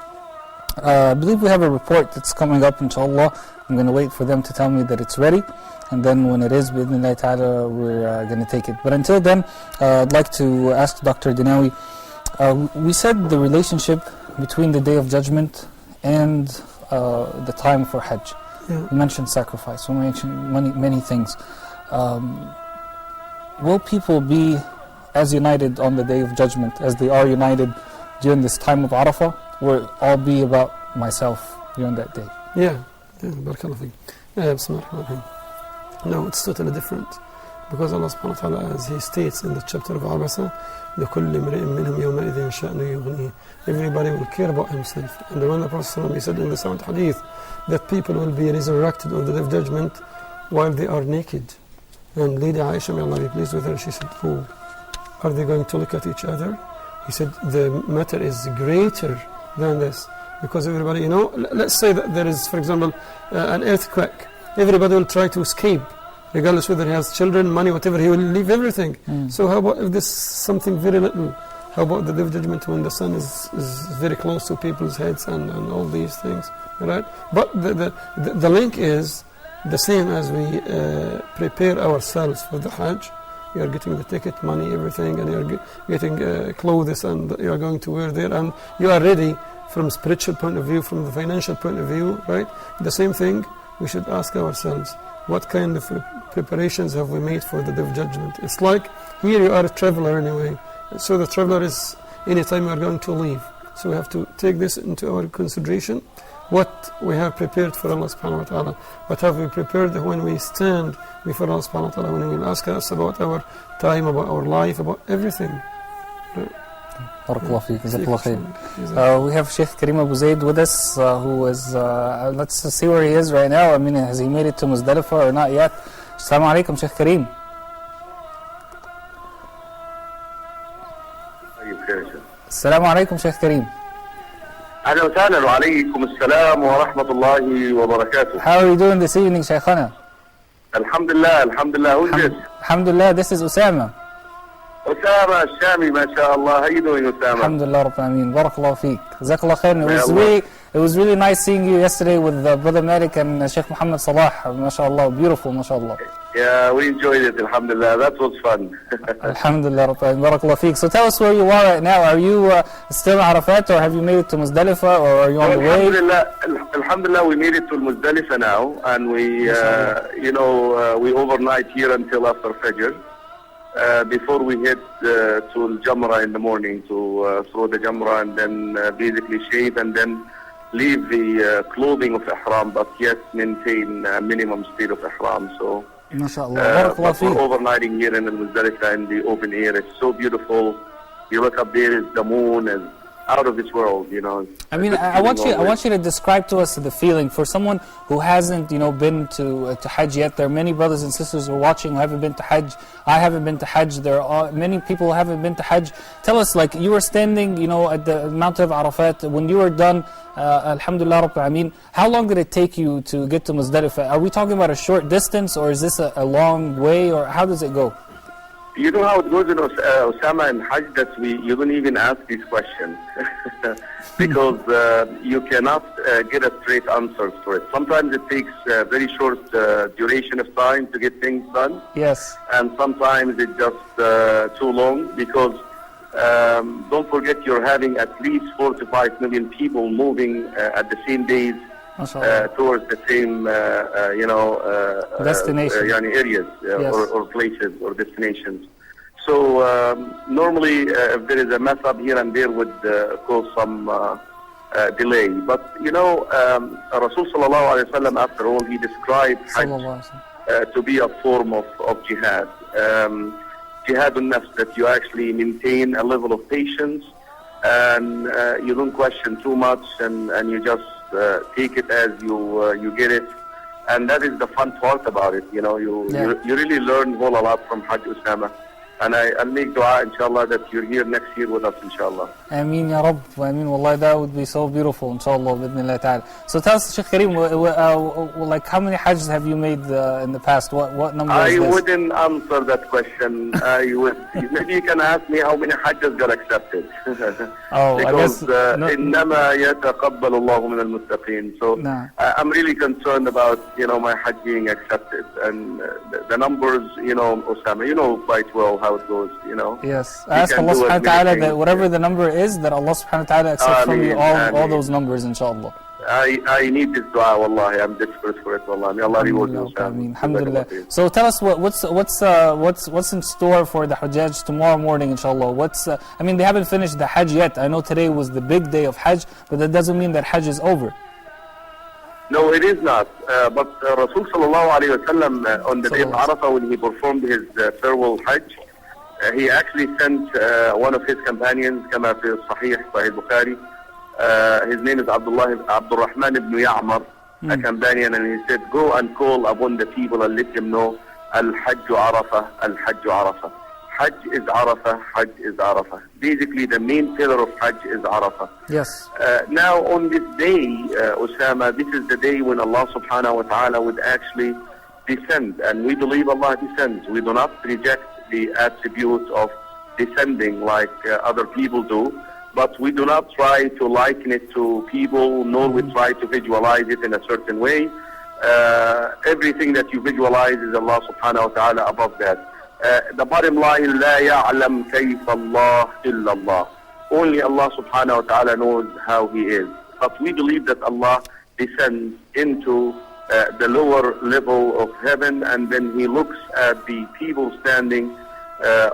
I believe we have a report that's coming up, inshallah. I'm going to wait for them to tell me that it's ready. And then when it is, bi'idhnillah ta'ala, we're going to take it. But until then, I'd like to ask Dr. Dinawi, we said the relationship between the Day of Judgment and the time for Hajj. Yeah. We mentioned sacrifice, we mentioned many things. Will people be as united on the Day of Judgment as they are united during this time of Arafah? Will it all be about myself during that day? Yeah, barakallah fiik. Bismillah ar-Rahman ar-Rahim. No, it's totally different. Because Allah subhanahu wa ta'ala, as He states in the chapter of Abasa, لِكُلِّ مْرِئٍ مِّنْهُمْ يَوْمَئِذٍ شَأْنُ يُغْنِيهِ. Everybody will care about himself. And when the Prophet he said in the seventh hadith that people will be resurrected on the Day of Judgment while they are naked. And Lady Aisha, may Allah be pleased with her, she said, oh, are they going to look at each other? He said, the matter is greater than this. Because everybody, let's say that there is, for example, an earthquake. Everybody will try to escape, regardless whether he has children, money, whatever, he will leave everything. So how about if this is something very little? How about the Day of Judgment when the sun is very close to people's heads and all these things, right? But the link is the same as we prepare ourselves for the Hajj. You are getting the ticket, money, everything, and you are getting clothes and you are going to wear there, and you are ready from spiritual point of view, from the financial point of view, right? The same thing, we should ask ourselves, what kind of preparations have we made for the Day of Judgment? It's like, here you are a traveler anyway, so the traveler is, anytime you are going to leave. So we have to take this into our consideration, what we have prepared for Allah subhanahu wa ta'ala. What have we prepared when we stand before Allah subhanahu wa ta'ala, when He will ask us about our time, about our life, about everything. Barakallah feek, jazakallah khair. We have Sheikh Karim Abu Zaid with us, who is, let's see where he is right now. I mean, has he made it to Muzdalifah or not yet? Assalamu alaikum, Sheikh Karim. Assalamu alaikum, Sheikh Karim. أهلا وسهلا وعليكم السلام ورحمة الله وبركاته. How are you doing this evening, Shaykhana? Alhamdulillah, alhamdulillah. Who's this? Alhamdulillah, this is Usama. Usama Shami, mashallah. How you doing, Usama? Alhamdulillah, Rabbil Alameen. Barakallah feek. Jazakallah khair. It was really nice seeing you yesterday with Brother Malik and Sheikh Muhammad Salah. MashaAllah, beautiful, MashaAllah. Yeah, we enjoyed it, alhamdulillah. That was fun. Alhamdulillah, Rabbil Alameen. Barakallah feek. So tell us where you are right now. Are you still in Arafat, or have you made it to Muzdalifah, or are you on the way? Alhamdulillah, we made it to Muzdalifah now, and we, we overnight here until after Fajr. Before we head to Jamra in the morning to throw the Jamra and then basically shave and then leave the clothing of Ihram, but yet maintain a minimum state of Ihram. So, MashaAllah. But we're overnighting here in the Muzdalifah in the open air. It's so beautiful. You look up there, it's the moon and out of this world, I mean, I want you to describe to us the feeling for someone who hasn't, been to Hajj yet. There are many brothers and sisters who are watching who haven't been to Hajj. I haven't been to Hajj. There are many people who haven't been to Hajj. Tell us, like, you were standing, at the mountain of Arafat. When you were done, Alhamdulillah Rabbil Alameen, how long did it take you to get to Muzdalifah? Are we talking about a short distance, or is this a long way, or how does it go? You know how it goes in Osama and Hajj, that you don't even ask these questions because you cannot get a straight answer for it. Sometimes it takes a very short duration of time to get things done. Yes. And sometimes it's just too long because don't forget you're having at least 4 to 5 million people moving at the same days towards the same, destination, areas or places or destinations. So normally, if there is a mess up here and there, would cause some delay. But you know, Rasul sallallahu alaihi wasallam, after all, he described Hajj to be a form of jihad. Jihad al-nafs, that you actually maintain a level of patience and you don't question too much, and you just take it as you get it. And that is the fun part about it. You know, you really learn a whole lot from Hajj, Usama. And I'll make dua, inshallah, that you're here next year with us, inshallah. Ameen ya Rabb. Ameen. Wallahi, that would be so beautiful, inshallah, bidnillah ta'ala. So tell us, Sheikh Kareem, like how many Hajjs have you made in the past? What number is this? I wouldn't answer that question. Maybe you can ask me how many Hajjs got accepted. Because إِنَّمَا يَتَقَبَّلُ اللَّهُ مِنَ الْمُتَّقِينَ. So I'm really concerned about, my Hajj being accepted. And the numbers, Osama, you know quite well how it goes, Yes. I ask Allah subhanahu wa ta'ala that whatever the number is, that Allah subhanahu wa ta'ala accepts from you all those numbers, inshallah. I need this dua, wallahi. I'm desperate for it, wallahi. May Allah reward you, Alhamdulillah. So tell us what's in store for the Hujjaj tomorrow morning, inshallah. They haven't finished the Hajj yet. I know today was the big day of Hajj, but that doesn't mean that Hajj is over. No, it is not. But Rasul sallallahu alayhi wa sallam, on the day of Arafah, when he performed his farewell Hajj, he actually sent one of his companions, كما في Sahih Bukhari. His name is Abdurrahman ibn Ya'mar, a companion, and he said, go and call upon the people and let them know, Al-Hajj Arafah, Al-Hajj Arafah. Hajj is Arafah, Hajj is Arafah. Basically, the main pillar of Hajj is Arafah. Yes. Now, on this day, Osama, this is the day when Allah subhanahu wa ta'ala would actually descend. And we believe Allah descends. We do not reject the attributes of descending like other people do. But we do not try to liken it to people, nor we try to visualize it in a certain way. Everything that you visualize is Allah subhanahu wa ta'ala above that. The bottom line, لا يعلم كيف الله إلا الله. Only Allah subhanahu wa ta'ala knows how He is. But we believe that Allah descends into the lower level of heaven, and then He looks at the people standing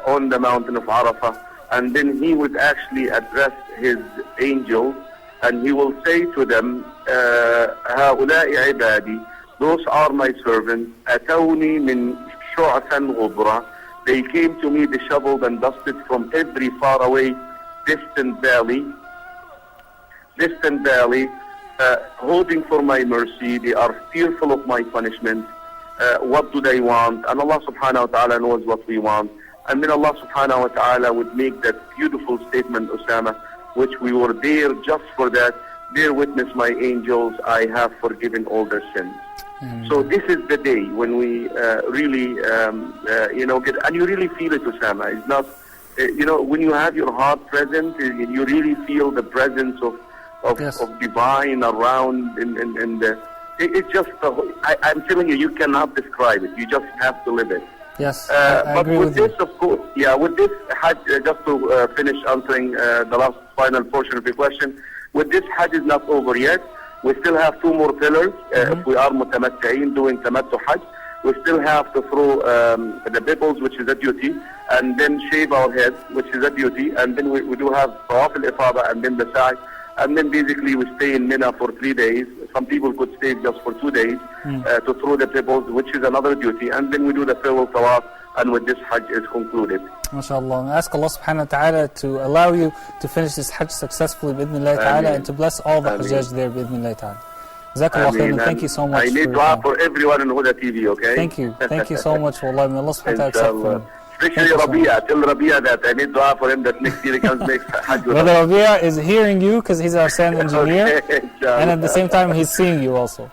on the mountain of Arafah, and then He would actually address His angels, and He will say to them, هؤلاء عبادي, those are my servants, أتوني من شعثا غبرا. They came to me disheveled and dusted from every faraway, distant valley, hoping for my mercy. They are fearful of my punishment. What do they want? And Allah subhanahu wa ta'ala knows what we want. And then Allah subhanahu wa ta'ala would make that beautiful statement, Osama, which we were there just for that. Bear witness, my angels, I have forgiven all their sins. So this is the day when we really, get, and you really feel it, Osama. It's not, when you have your heart present, you really feel the presence of divine around, and it's just, I'm telling you, you cannot describe it. You just have to live it. Yes, but with this, of course, with this Hajj, just to finish answering the last final portion of your question, with this Hajj is not over yet. We still have 2 more pillars. If we are mutamatta'in, doing tamattu Hajj, we still have to throw the pimples, which is a duty, and then shave our heads, which is a duty, and then we do have tawaf al-ifada, and then the sa'i, and then basically we stay in Mina for 3 days. Some people could stay just for 2 days to throw the pimples, which is another duty, and then we do the farewell tawaf, and with this Hajj is concluded. MashaAllah. I ask Allah subhanahu wa ta'ala to allow you to finish this Hajj successfully, bi'idhnillah ta'ala, and to bless all the Hujjaj there, bi'idhnillah ta'ala. Jazakallah khairan. Thank you so much. I need dua for everyone in Huda TV, okay? Thank you. Thank you so much. Wallah, may Allah subhanahu wa ta'ala accept. Especially Rabia. Tell Rabia that I need dua for him that next year he comes next Hajj. Brother Rabia is hearing you because he's our sound engineer. And at the same time, he's seeing you also.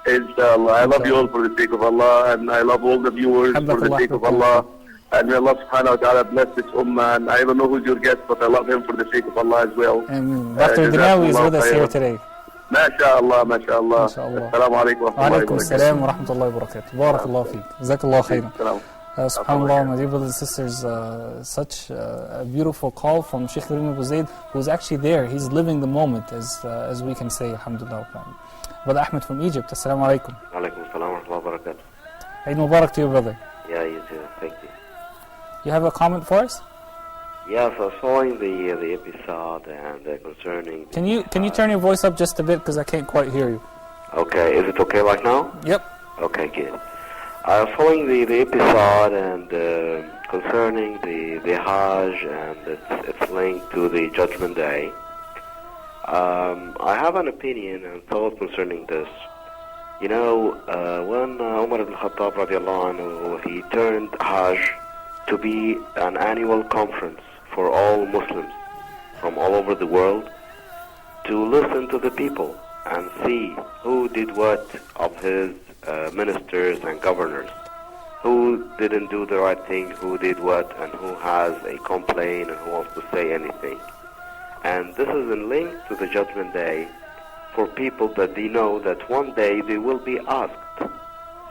Inshallah. I love you all for the sake of Allah, and I love all the viewers for the sake of Allah. And may Allah subhanahu wa ta'ala bless this ummah. And I don't know who's your guest, but I love him for the sake of Allah as well. Ameen. Dr. Dinawi is with us here today. MashaAllah, MashaAllah. Assalamu alaikum wa rahmatullahi wa barakatuh. Alaikum assalam wa rahmatullahi wa barakatuh. Barakallah feek. Jazakallah khairan. SubhanAllah, my dear brothers and sisters, such a beautiful call from Sheikh Kareem Abu Zaid, who is actually there. He's living the moment, as we can say, alhamdulillah. Brother Ahmed from Egypt, assalamu alaikum. Alaikum assalam wa rahmatullahi wa barakatuh. Eid Mubarak to you, brother. Yeah, you too. Thank you. You have a comment for us? Yes, I was following the episode and concerning. Can you turn your voice up just a bit because I can't quite hear you? Okay, is it okay like now? Yep. Okay, good. I was following the episode and concerning the Hajj and its link to the Judgment Day. I have an opinion and thought concerning this. You know, when Umar ibn Khattab radiallahu anhu, he turned Hajj to be an annual conference for all Muslims from all over the world to listen to the people and see who did what of his ministers and governors, who didn't do the right thing, who did what, and who has a complaint and who wants to say anything. And this is in link to the Judgment Day for people that they know that one day they will be asked.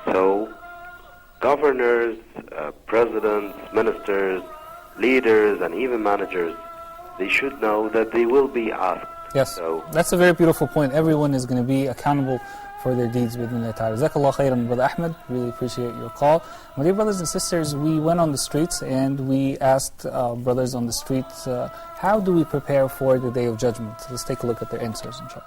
So governors, presidents, ministers, leaders, and even managers, they should know that they will be asked. Yes, so that's a very beautiful point. Everyone is going to be accountable for their deeds within their ta'ala. Jazakallah khairan, Brother Ahmed. Really appreciate your call. My dear brothers and sisters, we went on the streets and we asked brothers on the streets, how do we prepare for the Day of Judgment? Let's take a look at their answers, inshallah.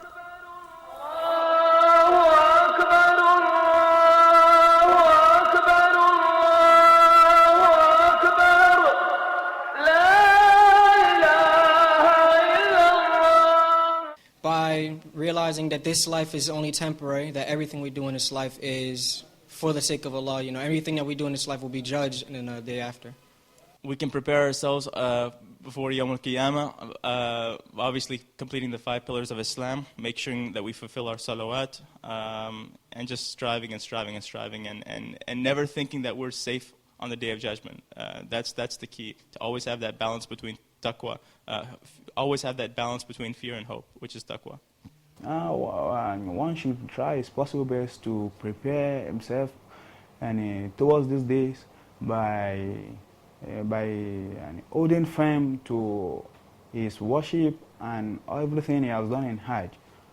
By realizing that this life is only temporary, that everything we do in this life is for the sake of Allah. You know, everything that we do in this life will be judged in the day after. We can prepare ourselves before Yawm al-Qiyamah, obviously completing the 5 pillars of Islam, make sure that we fulfill our salawat, and just striving and never thinking that we're safe on the Day of Judgment. That's the key, to always have that balance between taqwa, always have that balance between fear and hope, which is taqwa. One should try his possible best to prepare himself and towards these days by holding firm to his worship and everything he has done in Hajj.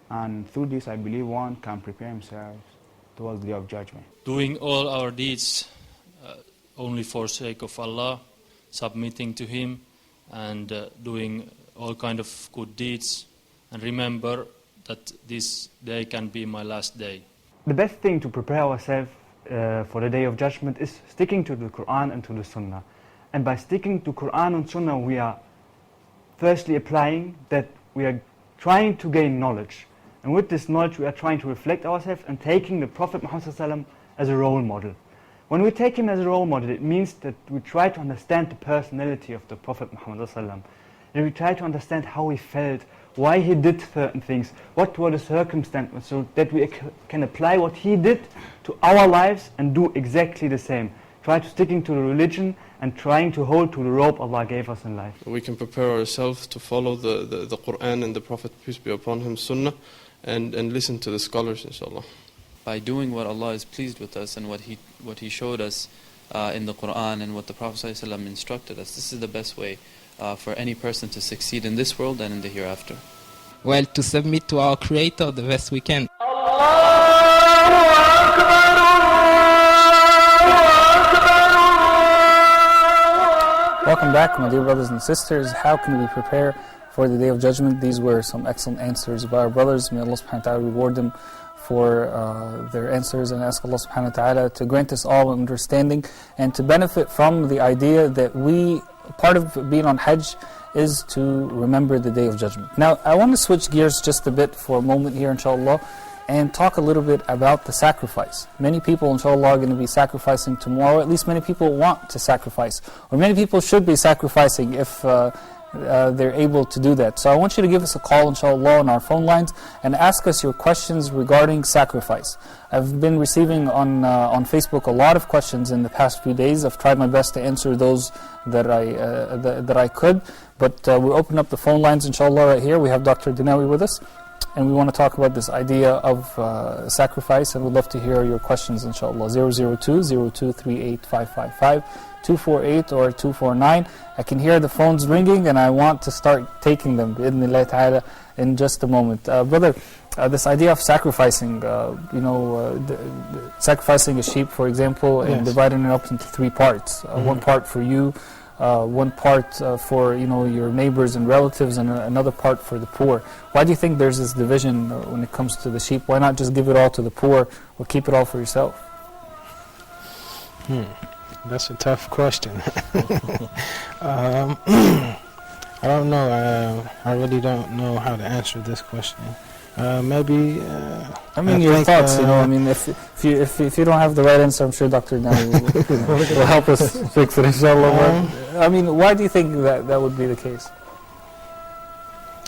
And through this, I believe one can prepare himself towards the Day of Judgment. Doing all our deeds only for sake of Allah, submitting to Him, and doing all kind of good deeds, and remember that this day can be my last day. The best thing to prepare ourselves for the Day of Judgment is sticking to the Quran and to the Sunnah. And by sticking to Quran and Sunnah, we are firstly applying that we are trying to gain knowledge. And with this knowledge, we are trying to reflect ourselves and taking the Prophet Muhammad ﷺ as a role model. When we take him as a role model, it means that we try to understand the personality of the Prophet Muhammad ﷺ. And we try to understand how he felt, why he did certain things, what were the circumstances, so that we can apply what he did to our lives and do exactly the same. Try to sticking to the religion and trying to hold to the rope Allah gave us in life. We can prepare ourselves to follow the Quran and the Prophet, peace be upon him, Sunnah, and listen to the scholars, inshallah. By doing what Allah is pleased with us and what He showed us in the Quran and what the Prophet ﷺ instructed us, this is the best way for any person to succeed in this world and in the hereafter. Well, to submit to our Creator the best we can. Welcome back, my dear brothers and sisters. How can we prepare for the Day of Judgment? These were some excellent answers by our brothers. May Allah subhanahu wa ta'ala reward them for their answers, and ask Allah subhanahu wa ta'ala to grant us all understanding and to benefit from the idea that part of being on Hajj is to remember the Day of Judgment. Now, I want to switch gears just a bit for a moment here, inshallah, and talk a little bit about the sacrifice. Many people, inshallah, are going to be sacrificing tomorrow. At least many people want to sacrifice. Or many people should be sacrificing if they're able to do that. So I want you to give us a call, inshallah, on our phone lines and ask us your questions regarding sacrifice. I've been receiving on Facebook a lot of questions in the past few days. I've tried my best to answer those that I could. But we'll open up the phone lines, inshallah, right here. We have Dr. Dinawi with us. And we want to talk about this idea of sacrifice, and we'd love to hear your questions, inshallah. 002-0238-555, 248 or 249. I can hear the phones ringing, and I want to start taking them, bi'idhnillah ta'ala, in just a moment. Brother, this idea of sacrificing, sacrificing a sheep, for example, and dividing it up into 3 parts. One part for you, one part for your neighbors and relatives, and another part for the poor. Why do you think there's this division when it comes to the sheep? Why not just give it all to the poor or keep it all for yourself? That's a tough question. I don't know. I really don't know how to answer this question. Maybe. Your thoughts. If you don't have the right answer, I'm sure Dr. Nani will help us fix it, inshallah. Why do you think that would be the case?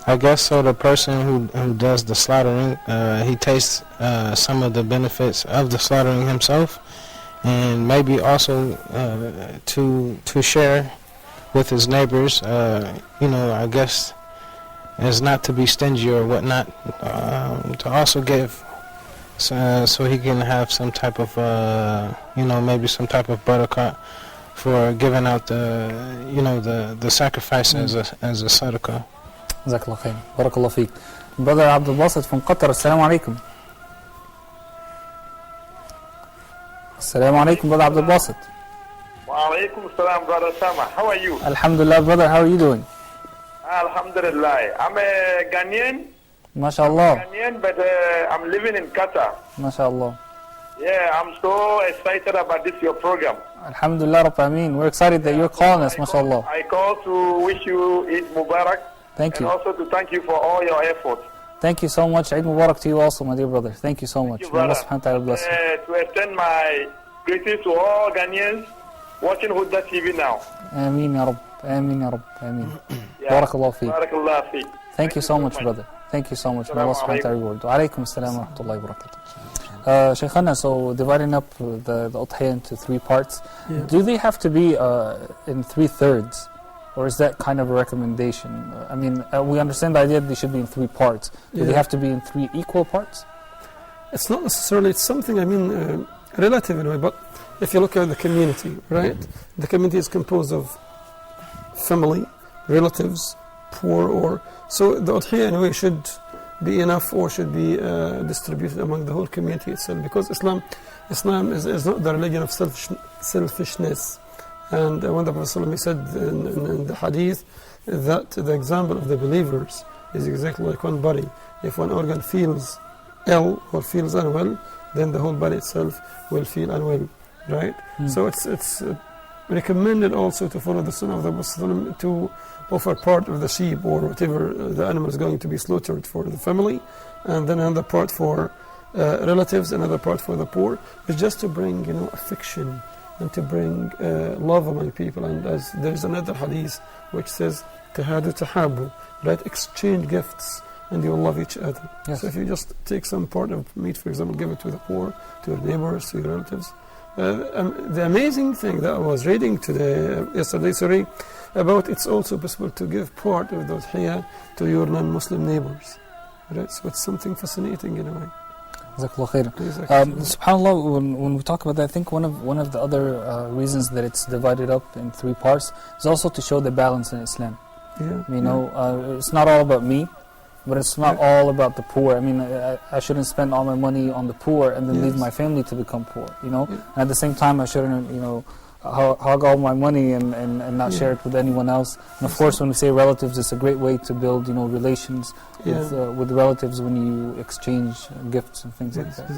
I guess so. The person who does the slaughtering, he tastes some of the benefits of the slaughtering himself, and maybe also to share with his neighbors. I guess is not to be stingy or whatnot. To also give, so he can have some type of, maybe some type of barakah for giving out the sacrifice as a sadaqah. جزاك الله خير. بارك الله فيك. Brother Abdul Basit from Qatar. Assalamu alaikum. Assalamu alaikum, Brother Abdul Basit. Wa alaikum assalam, Brother Sama. How are you? Alhamdulillah, brother. How are you doing? Alhamdulillah. I'm a Ghanaian. MashaAllah. Ghanaian, but I'm living in Qatar. MashaAllah. Yeah, I'm so excited about this your program. Alhamdulillah, Rabbil Ameen. We're excited that you're calling us, MashaAllah. I call to wish you Eid Mubarak. Thank you. And also to thank you for all your efforts. Thank you so much. Eid Mubarak to you also, my dear brother. Thank you so much. May Allah subhanahu wa ta'ala bless you. To extend my greetings to all Ghanaians watching Huda TV now. Ameen ya Rabb. Ameen ya Rabb. Ameen. Barakallahu feek. Barakallahu feek. Thank you so much, brother. Thank you so much. May Allah subhanahu wa ta'ala reward. Wa alaikum assalam wa rahmatullahi wa barakatuh. Shaykhana, so dividing up the udhiyah into three parts, do they have to be in 3/3? Or is that kind of a recommendation? We understand the idea that they should be in 3 parts. Do they have to be in 3 equal parts? It's not necessarily, it's something, relative in a way, but if you look at the community, right? The community is composed of family, relatives, poor, so the udhiyah in a way should be enough or should be distributed among the whole community itself, because Islam is not the religion of selfishness. And when the Prophet ﷺ said in the hadith that the example of the believers is exactly like one body. If one organ feels ill or feels unwell, then the whole body itself will feel unwell, right? So it's recommended also to follow the sunnah of the Prophet ﷺ to offer part of the sheep or whatever the animal is going to be slaughtered for the family, and then another part for relatives, another part for the poor. It's just to bring affection and to bring love among people. And as there is another hadith which says tahadu tahabu, right? Exchange gifts and you will love each other. Yes. So if you just take some part of meat, for example, give it to the poor, to your neighbors, to your relatives. The amazing thing that I was reading yesterday, about it's also possible to give part of the udhiyah to your non-Muslim neighbors, right? So it's something fascinating in a way. SubhanAllah, when we talk about that, I think one of the other reasons that it's divided up in 3 parts is also to show the balance in Islam. It's not all about me, but it's not all about the poor. I shouldn't spend all my money on the poor and then leave my family to become poor. And at the same time, I shouldn't hog all my money and not share it with anyone else. And of course, when we say relatives, it's a great way to build Yeah. with relatives when you exchange gifts and things like that.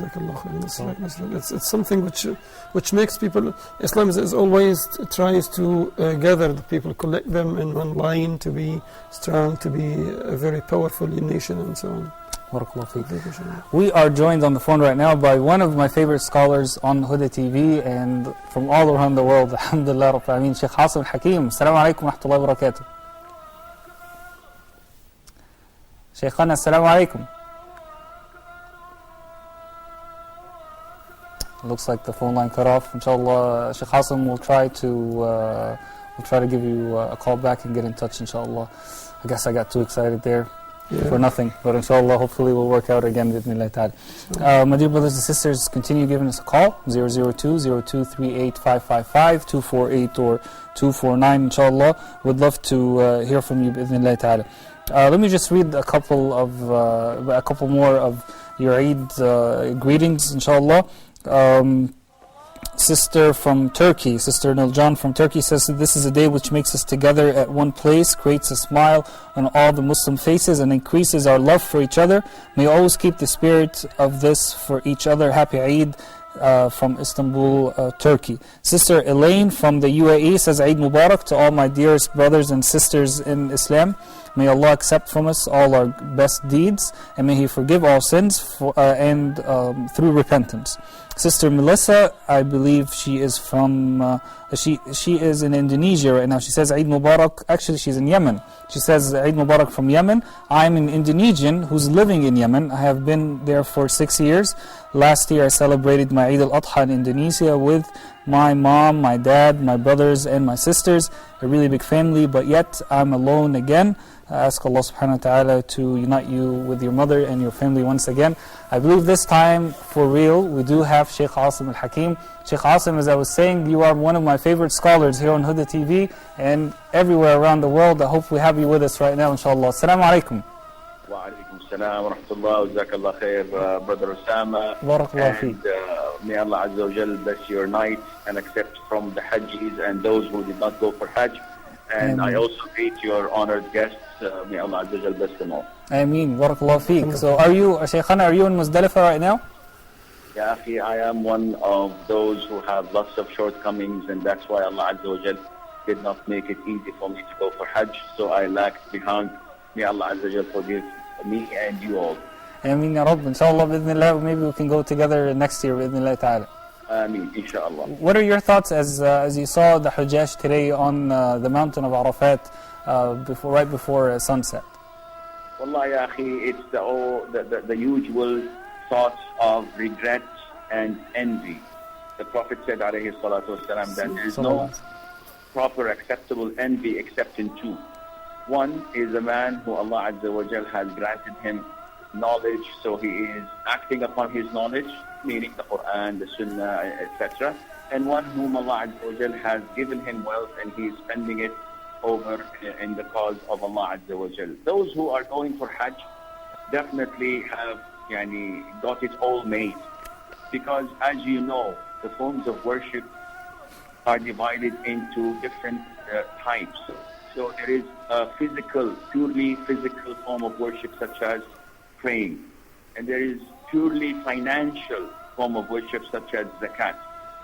It's something which makes people. Islam is always tries to gather the people, collect them in one line, to be strong, to be a very powerful nation, and so on. We are joined on the phone right now by one of my favorite scholars on Huda TV and from all around the world. Alhamdulillah Rabbil Ameen, Sheikh Hasim Hakim. Assalamu alaikum wa rahmatullahi wa barakatuh. Shaykhana, assalamu alaikum. Looks like the phone line cut off. Inshallah, Sheikh Hasim will try to give you a call back and get in touch, inshallah. I guess I got too excited there. For nothing, but inshallah, hopefully we'll work out again with Bismillah ta'ala. My dear brothers and sisters, continue giving us a call, 002-0238-555, 248 or 249, inshallah. We'd love to hear from you, Bismillah ta'ala. Let me just read a couple more of your Eid greetings, inshallah. sister from Turkey, Sister Niljan from Turkey, says that this is a day which makes us together at one place, creates a smile on all the Muslim faces, and increases our love for each other. May you always keep the spirit of this for each other. Happy Eid from Istanbul, Turkey. Sister Elaine from the UAE says, Eid Mubarak to all my dearest brothers and sisters in Islam. May Allah accept from us all our best deeds, and may He forgive all sins through repentance. Sister Melissa, I believe she is from, she is in Indonesia right now. She says Eid Mubarak, actually she's in Yemen. She says Eid Mubarak from Yemen. I'm an Indonesian who's living in Yemen. I have been there for 6 years. Last year I celebrated my Eid al-Adha in Indonesia with my mom, my dad, my brothers and my sisters. A really big family, but yet I'm alone again. I ask Allah subhanahu wa ta'ala to unite you with your mother and your family once again. I believe this time, for real, we do have Sheikh Asim al-Hakim. Sheikh Asim, as I was saying, you are one of my favorite scholars here on Huda TV and everywhere around the world. I hope we have you with us right now, inshallah. Assalamu alaikum. Wa alaikum assalam wa rahmatullah wa jazakallah khair, Brother Osama. Barakallah and may Allah Azza wa Jal bless your night and accept from the Hajjis and those who did not go for Hajj. And I also greet your honored guests. May Allah Azza wa Jal bless them all. Ameen. Barakallah feek. So are you, Shaykhana, are you in Muzdalifah right now? Yeah, akhi, I am one of those who have lots of shortcomings, and that's why Allah Azza wa Jal did not make it easy for me to go for Hajj. So I lagged behind. May Allah Azza wa Jal forgive me and you all. Ameen ya Rabb. Inshallah, bidhnillah, maybe we can go together next year, bidhnillah ta'ala. Ameen, inshallah. What are your thoughts as you saw the Hujjaj today on the mountain of Arafat right before sunset? Wallahi, ya akhi, it's the usual thoughts of regret and envy. The Prophet said, alayhi salatu wasalam, that there is no proper acceptable envy except in two. One is a man who Allah Azza wa Jal has granted him knowledge, so he is acting upon his knowledge, meaning the Quran, the Sunnah, etc. And one whom Allah Azza wa Jal has given him wealth and he is spending it over in the cause of Allah Azza wa Jal. Those who are going for Hajj definitely have got it all made, because as you know, the forms of worship are divided into different types. So there is a purely physical form of worship such as praying, and there is purely financial form of worship such as zakat.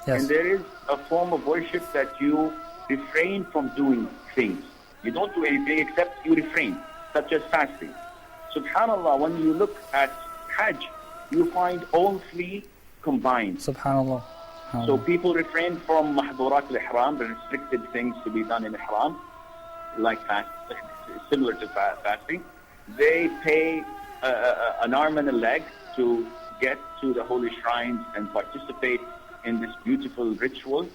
Yes. And there is a form of worship that you refrain from doing things. You don't do anything except you refrain, such as fasting. Subhanallah, when you look at Hajj, you find all three combined. Subhanallah. So people refrain from mahdurat al-ihram, the restricted things to be done in ihram, like fasting, similar to fasting. They pay an arm and a leg to get to the holy shrines and participate in this beautiful ritual.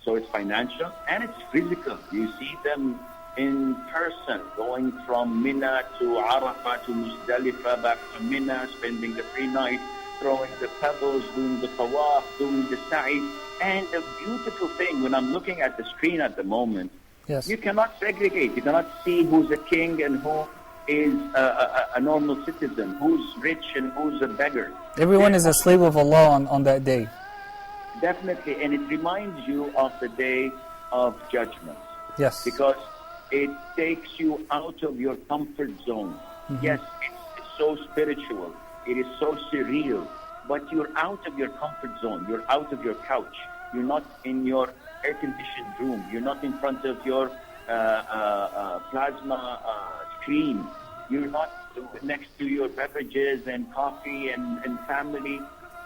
So it's financial and it's physical. You see them in person, going from Mina to Arafah to Muzdalifah, back to Mina, spending the free night, throwing the pebbles, doing the tawaf, doing the sa'i. And the beautiful thing, when I'm looking at the screen at the moment, yes, you cannot segregate. You cannot see who's a king and who is a normal citizen, who's rich and who's a beggar. Everyone is a slave of Allah on that day. Definitely, and it reminds you of the day of judgment. Yes. Because it takes you out of your comfort zone. Mm-hmm. Yes, it's so spiritual. It is so surreal. But you're out of your comfort zone. You're out of your couch. You're not in your air-conditioned room. You're not in front of your plasma screen. You're not next to your beverages and coffee and family.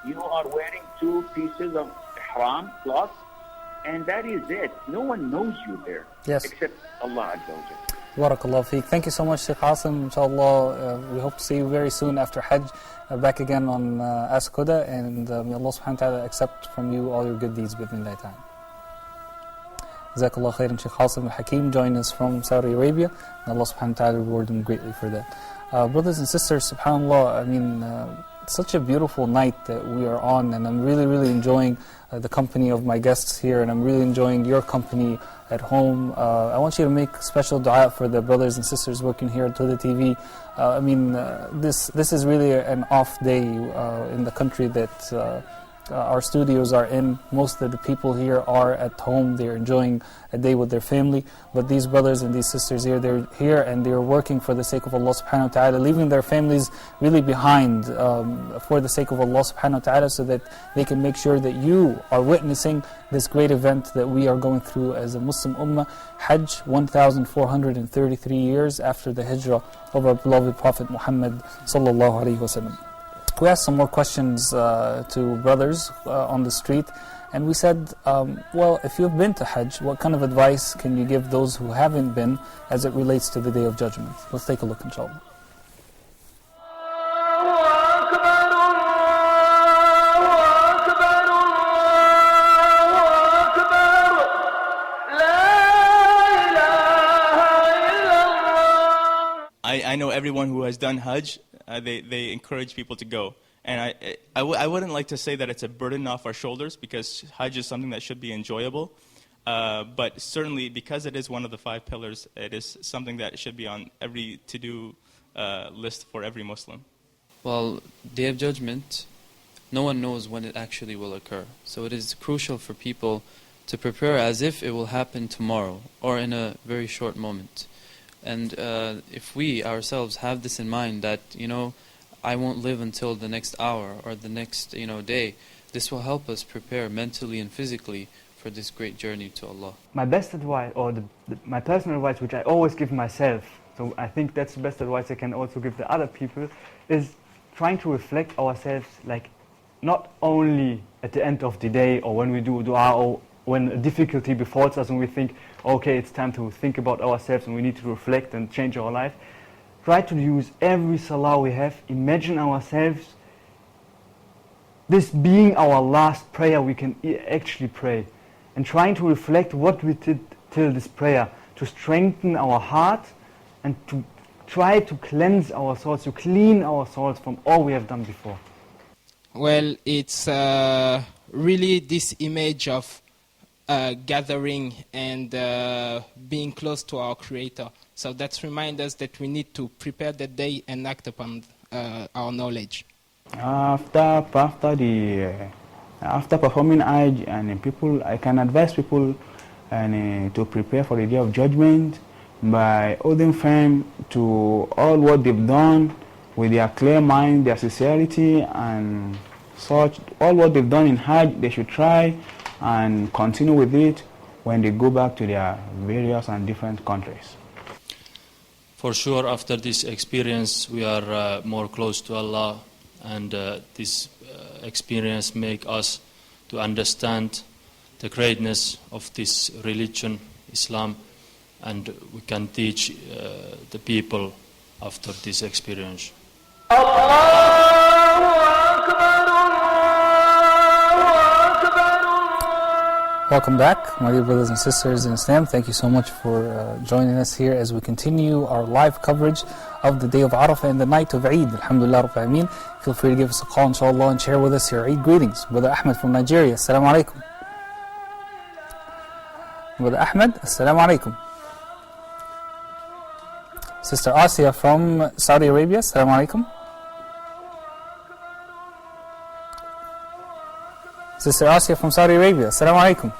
You are wearing two pieces of ihram cloth, and that is it. No one knows you there, yes, except Allah Azza wa Jal. Barakallah feek. Thank you so much, Sheikh Asim. Inshallah, we hope to see you very soon after Hajj, back again on Ask Huda, and may Allah subhanahu wa ta'ala accept from you all your good deeds bidhnillah ta'ala. Jazakallah khairan. Sheikh Asim al-Hakim joined us from Saudi Arabia, and Allah subhanahu wa ta'ala reward him greatly for that. Brothers and sisters, subhanAllah, I mean, such a beautiful night that we are on, and I'm really, really enjoying the company of my guests here, and I'm really enjoying your company at home. I want you to make special dua for the brothers and sisters working here at Huda TV. I mean, this is really an off day in the country that our studios are in. Most of the people here are at home. They're enjoying a day with their family. But these brothers and these sisters here, they're here and they're working for the sake of Allah subhanahu wa ta'ala, leaving their families really behind for the sake of Allah subhanahu wa ta'ala, so that they can make sure that you are witnessing this great event that we are going through as a Muslim ummah. Hajj, 1,433 years after the hijrah of our beloved Prophet Muhammad sallallahu alaihi wasallam. We asked some more questions to brothers on the street, and we said, well, if you've been to Hajj, what kind of advice can you give those who haven't been as it relates to the Day of Judgment? Let's take a look, inshallah. I know everyone who has done Hajj, they encourage people to go. And I wouldn't like to say that it's a burden off our shoulders, because Hajj is something that should be enjoyable. But certainly, because it is one of the 5 pillars, it is something that should be on every to-do list for every Muslim. Well, Day of Judgment, no one knows when it actually will occur. So it is crucial for people to prepare as if it will happen tomorrow or in a very short moment. And if we ourselves have this in mind, that, I won't live until the next hour or the next, day, this will help us prepare mentally and physically for this great journey to Allah. My best advice, or my personal advice, which I always give myself, so I think that's the best advice I can also give the other people, is trying to reflect ourselves, like not only at the end of the day or when we do dua, or when a difficulty befalls us and we think, okay, it's time to think about ourselves and we need to reflect and change our life. Try to use every salah we have, imagine ourselves, this being our last prayer we can actually pray, and trying to reflect what we did till this prayer, to strengthen our heart and to try to cleanse our souls, to clean our souls from all we have done before. Well, it's really this image of gathering and being close to our Creator. So that's remind us that we need to prepare the day and act upon our knowledge. After performing Hajj, and I can advise people to prepare for the Day of Judgment by holding firm to all what they've done with their clear mind, their sincerity, and such. All what they've done in Hajj, they should try and continue with it when they go back to their various and different countries. For sure, after this experience, we are more close to Allah, and this experience make us to understand the greatness of this religion, Islam, and we can teach the people after this experience. Welcome back, my dear brothers and sisters in Islam. Thank you so much for joining us here as we continue our live coverage of the day of Arafah and the night of Eid. Alhamdulillah Rabbil Alameen. Feel free to give us a call, inshallah, and share with us your Eid greetings. Brother Ahmed from Nigeria, Assalamu alaikum. Brother Ahmed, Assalamu alaikum. Sister Asia from Saudi Arabia, Assalamu alaikum. Sister Asia from Saudi Arabia, Assalamu alaikum.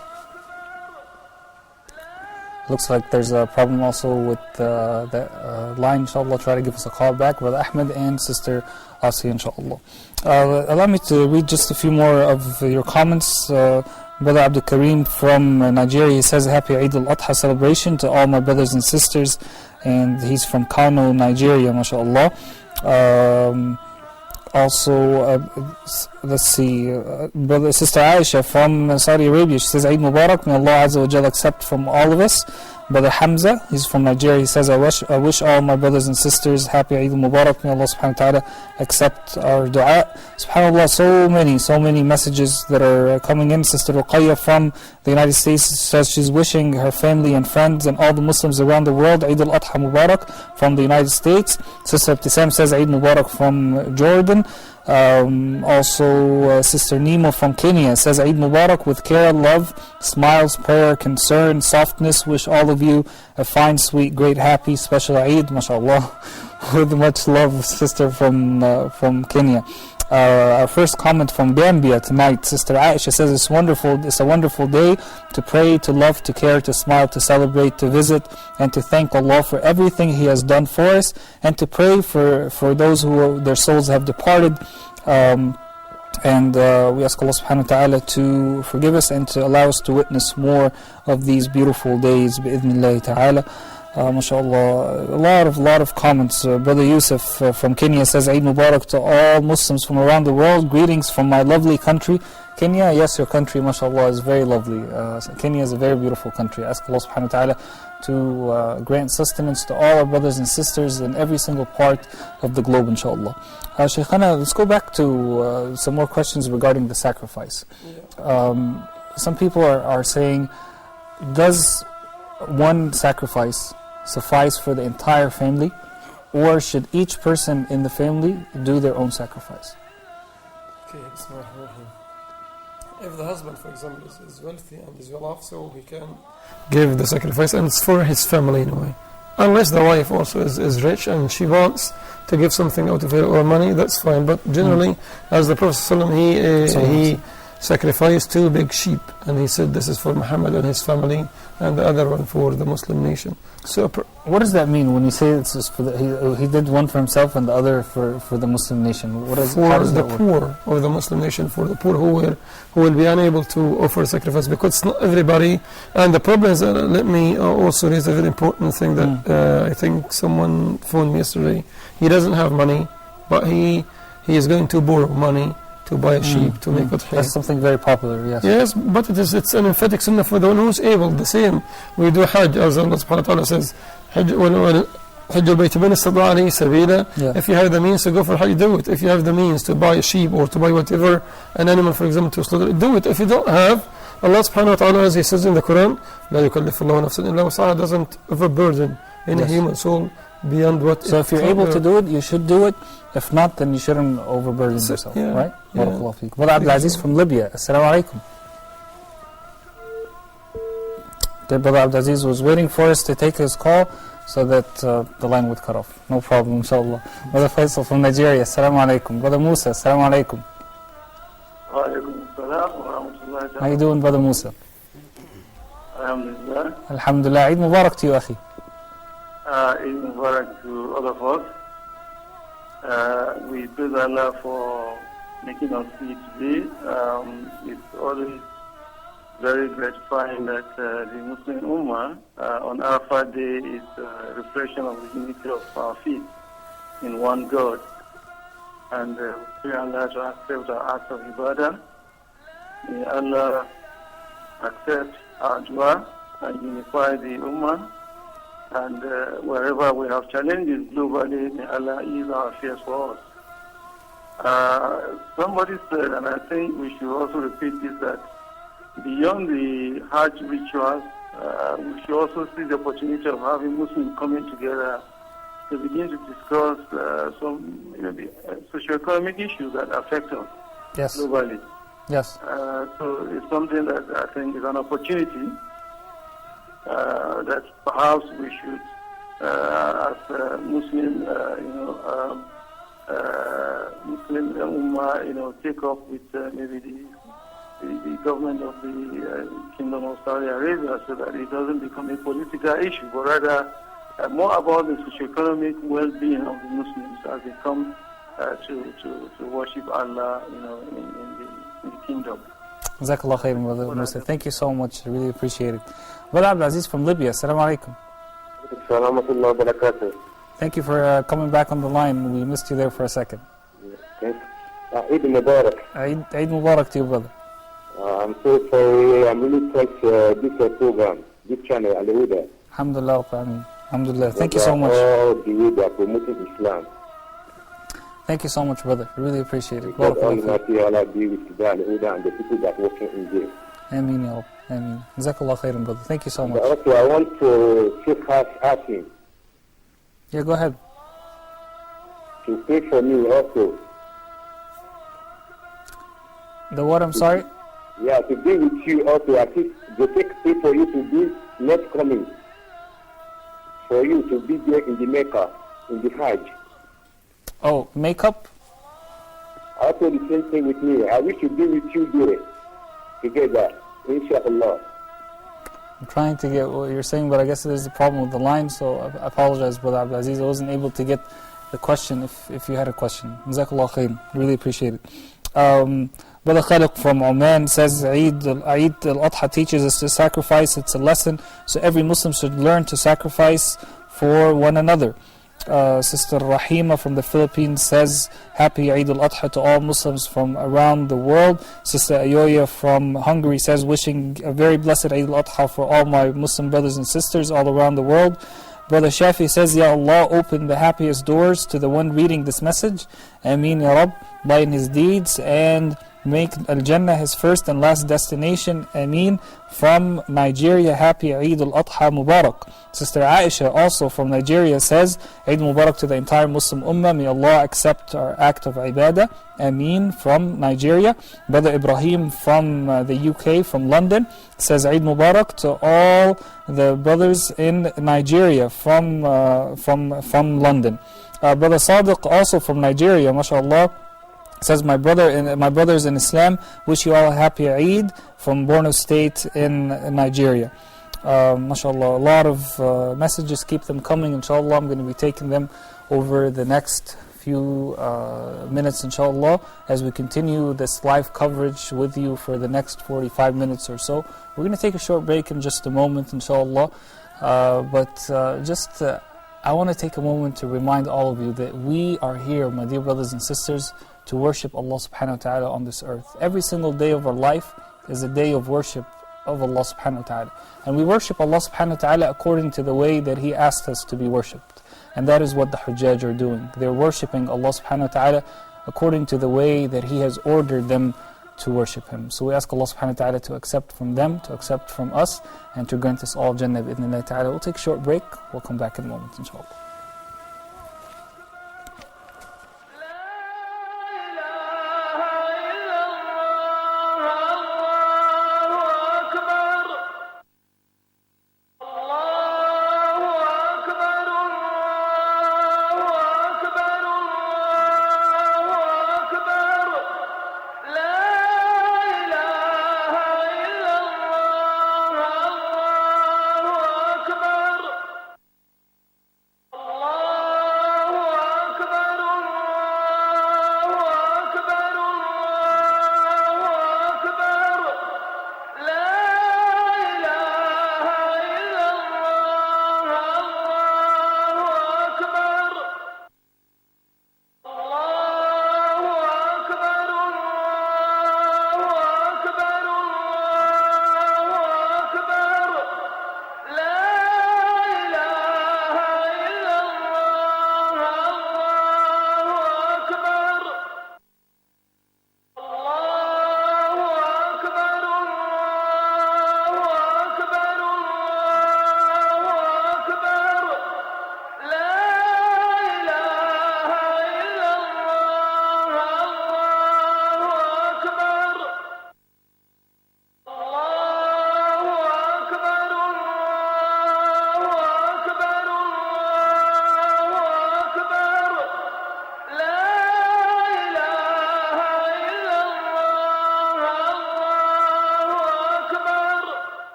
Looks like there's a problem also with the line, inshallah. Try to give us a call back, Brother Ahmed and Sister Asia, inshallah. Allow me to read just a few more of your comments. Brother Abdul Karim from Nigeria, he says, Happy Eid al-Adha celebration to all my brothers and sisters. And he's from Kano, Nigeria, mashallah. Also, let's see, Sister Aisha from Saudi Arabia, she says, Eid Mubarak, may Allah Azza wa Jal accept from all of us. Brother Hamza, he's from Nigeria, he says, I wish all my brothers and sisters happy Eid Mubarak, may Allah subhanahu wa ta'ala accept our dua. SubhanAllah, so many messages that are coming in. Sister Ruqayya from the United States says she's wishing her family and friends and all the Muslims around the world Eid al-Adha Mubarak from the United States. Sister Ibtisam says Eid Mubarak from Jordan. Also, Sister Nemo from Kenya says Eid Mubarak with care, love, smiles, prayer, concern, softness. Wish all of you a fine, sweet, great, happy, special Eid, mashallah, with much love, sister from Kenya. Our first comment from Gambia tonight, Sister Aisha says it's wonderful. It's a wonderful day to pray, to love, to care, to smile, to celebrate, to visit, and to thank Allah for everything He has done for us, and to pray for those who their souls have departed. And we ask Allah subhanahu wa ta'ala to forgive us and to allow us to witness more of these beautiful days, bi'idhnillahi ta'ala. MashaAllah, a lot of comments. Brother Yusuf from Kenya says, Eid Mubarak to all Muslims from around the world. Greetings from my lovely country, Kenya. Yes, your country, MashaAllah, is very lovely. Kenya is a very beautiful country. I ask Allah subhanahu wa ta'ala to grant sustenance to all our brothers and sisters in every single part of the globe, inshaAllah. Shaykhana, let's go back to some more questions regarding the sacrifice. Some people are saying, does one sacrifice suffice for the entire family, or should each person in the family do their own sacrifice? Okay, if the husband, for example, is wealthy and is well off, so he can give the sacrifice, and it's for his family in a way. Unless the wife also is rich and she wants to give something out of her own money, that's fine. But generally, as the Prophet ﷺ, he sacrificed 2 big sheep, and he said this is for Muhammad and his family, and the other one for the Muslim nation. So, what does that mean when you say it's just for he did one for himself and the other for the Muslim nation? What is, for the poor of the Muslim nation, for the poor who will be unable to offer sacrifice, because it's not everybody. And the problem is, let me also raise a very important thing that I think someone phoned me yesterday. He doesn't have money, but he is going to borrow money to buy a sheep to make udhiyah. That's something very popular, yes. Yes, but it's an emphatic sunnah for the one who's able. The same, we do Hajj, as Allah subhanahu wa ta'ala says, Hajj al-bayt man istata'a alayhi sabila. If you have the means to go for Hajj, do it. If you have the means to buy a sheep or to buy whatever, an animal, for example, to slaughter, do it. If you don't have, Allah subhanahu wa ta'ala, as He says in the Quran, لا يكلف الله نفسا إلا وسعها, doesn't overburden any human soul beyond what. So if you're able to do it, you should do it. If not, then you shouldn't overburden yourself, right? Barakallahu feek. Brother Abdul Aziz from Libya, Assalamu alaikum. Brother Abdul Aziz was waiting for us to take his call so that the line would cut off. No problem, inshallah. Brother Faisal from Nigeria, Assalamu alaikum. Brother Musa, Assalamu alaikum. How you doing, Brother Musa? Alhamdulillah. Alhamdulillah. Eid Mubarak to you, Akhi. Eid Mubarak to all of us. We praise Allah for making us see today. It's always very gratifying that the Muslim Ummah on Arafat Day is a reflection of the unity of our faith in one God. And we pray Allah to accept our acts of ibadah. May Allah accept our dua and unify the Ummah. And wherever we have challenges globally, may Allah ease our fears for us. Somebody said, and I think we should also repeat this, that beyond the Hajj rituals, we should also see the opportunity of having Muslims coming together to begin to discuss some socio-economic issues that affect us globally. Yes. So it's something that I think is an opportunity that perhaps we should, as Muslim, Muslim Ummah, take up with maybe the government of the Kingdom of Saudi Arabia, so that it doesn't become a political issue, but rather more about the socio-economic well-being of the Muslims as they come to worship Allah, in the kingdom. Jazakallah khairan, Brother Musa. Thank you so much. I really appreciate it. Brother Abdul Aziz from Libya, Assalamu alaikum. Assalamu alaikum. Thank you for coming back on the line. We missed you there for a second. Thanks. Eid Mubarak. Eid Mubarak to you, brother. I'm so sorry. I'm really thanks this program, this channel, Al Huda. Alhamdulillah. Alhamdulillah. Thank you so much. All the way they are promoting Islam. Thank you so much, brother. Really appreciate it. God Almighty Allah be with the Al Huda and the people that are working in there. Ameen, ya Rabb. Ameen. Jazakallah khairan, brother. Thank you so much. Also, I want to ask him. Yeah, go ahead. To pray for me also. The what, I'm sorry? Yeah, to be with you also. At least they pray for you to be next coming. For you to be there in the Mecca, in the Hajj. Oh, makeup? also the same thing with me. I wish to be with you there together, inshallah. I'm trying to get what you're saying, but I guess there's a problem with the line, so I apologize, Brother Abdulaziz. I wasn't able to get the question if you had a question. Jazakallah khair. Really appreciate it. Brother Khaliq from Oman says Eid al-Adha teaches us to sacrifice. It's a lesson, so every Muslim should learn to sacrifice for one another. Sister Rahima from the Philippines says Happy Eid al-Adha to all Muslims from around the world. Sister Ayoya from Hungary says wishing a very blessed Eid al-Adha for all my Muslim brothers and sisters all around the world. Brother Shafi says, Ya Allah, open the happiest doors to the one reading this message. Ameen Ya Rabb, by his deeds, and make Al-Jannah his first and last destination. Ameen. From Nigeria, Happy Eid al-Adha Mubarak. Sister Aisha, also from Nigeria, says, Eid Mubarak to the entire Muslim Ummah. May Allah accept our act of ibadah. Ameen. From Nigeria. Brother Ibrahim from the UK, from London, says, Eid Mubarak to all the brothers in Nigeria from London. Brother Sadiq, also from Nigeria, mashallah, says, my brothers in Islam, wish you all a happy Eid from Borno State in Nigeria. MashaAllah, a lot of messages, keep them coming, inshallah. I'm going to be taking them over the next few minutes, inshallah, as we continue this live coverage with you for the next 45 minutes or so. We're going to take a short break in just a moment, inshallah. I want to take a moment to remind all of you that we are here, my dear brothers and sisters, to worship Allah subhanahu wa ta'ala on this earth. Every single day of our life is a day of worship of Allah subhanahu wa ta'ala. And we worship Allah subhanahu wa ta'ala according to the way that He asked us to be worshipped. And that is what the Hujjaj are doing. They're worshipping Allah subhanahu wa ta'ala according to the way that He has ordered them to worship Him. So we ask Allah subhanahu wa ta'ala to accept from them, to accept from us, and to grant us all Jannah bi-idhnillah ta'ala. We'll take a short break. We'll come back in a moment, inshallah.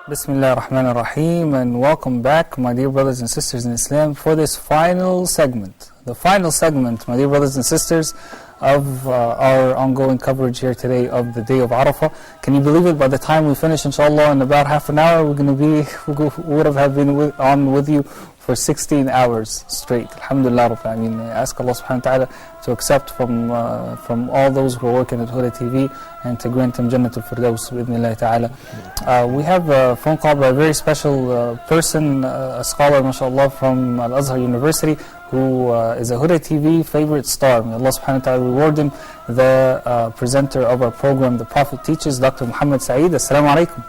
Bismillah ar-Rahman ar-Rahim, and welcome back, my dear brothers and sisters in Islam, for this final segment. The final segment, my dear brothers and sisters, of our ongoing coverage here today of the day of Arafah. Can you believe it? By the time we finish, inshallah, in about half an hour, we would have been on with you for 16 hours straight. Alhamdulillah Rabbil Alameen. I ask Allah subhanahu wa ta'ala to accept from all those who are working at Huda TV and to grant them Jannatul Firdaus bi'idhnillahi ta'ala. We have a phone call by a very special person, a scholar, mashallah, from Al-Azhar University, who is a Huda TV favorite star. May Allah subhanahu wa ta'ala reward him, the presenter of our program, The Prophet Teaches, Dr. Muhammad Saeed. Assalamu alaikum.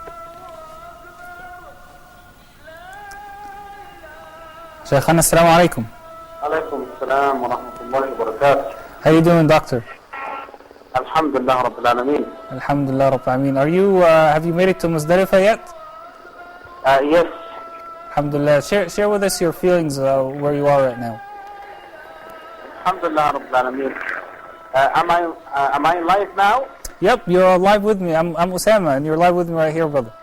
Shaykhana, assalamu alaikum. Alaikum assalam wa rahmatullahi wa barakatuh. How you doing, doctor? Alhamdulillah Rabbil Alameen. Alhamdulillah Rabbil Alameen. Are you, have you made it to Muzdalifah yet? Yes. Alhamdulillah. Share with us your feelings where you are right now. Alhamdulillah Rabbil Alameen. Am I live now? Yep, you're live with me. I'm Usama, and you're live with me right here, brother.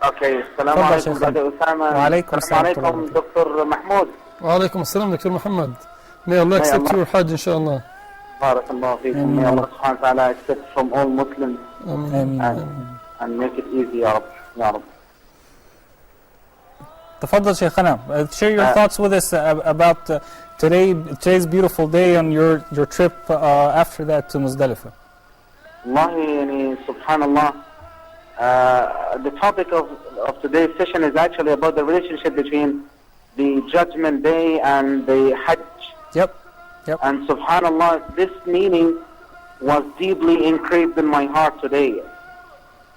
Okay, assalamu alaikum, brother Usama. Wa alaikum Assalamu alaikum, Dr. Mahmoud. Wa alaikum assalam, Dr. Muhammad. May Allah accept your Hajj, inshallah. Barakallahu feekum. May Allah subhanahu wa ta'ala accept from all Muslims. Ameen. And make it easy, Ya Rabbi. Ya Rabbi. Tafaddal, Shaykhana. Share your thoughts with us about today's beautiful day and your trip after that to Muzdalifah. Wallahi, subhanallah. The topic of today's session is actually about the relationship between the Judgment Day and the Hajj. Yep. And subhanallah, this meaning was deeply engraved in my heart today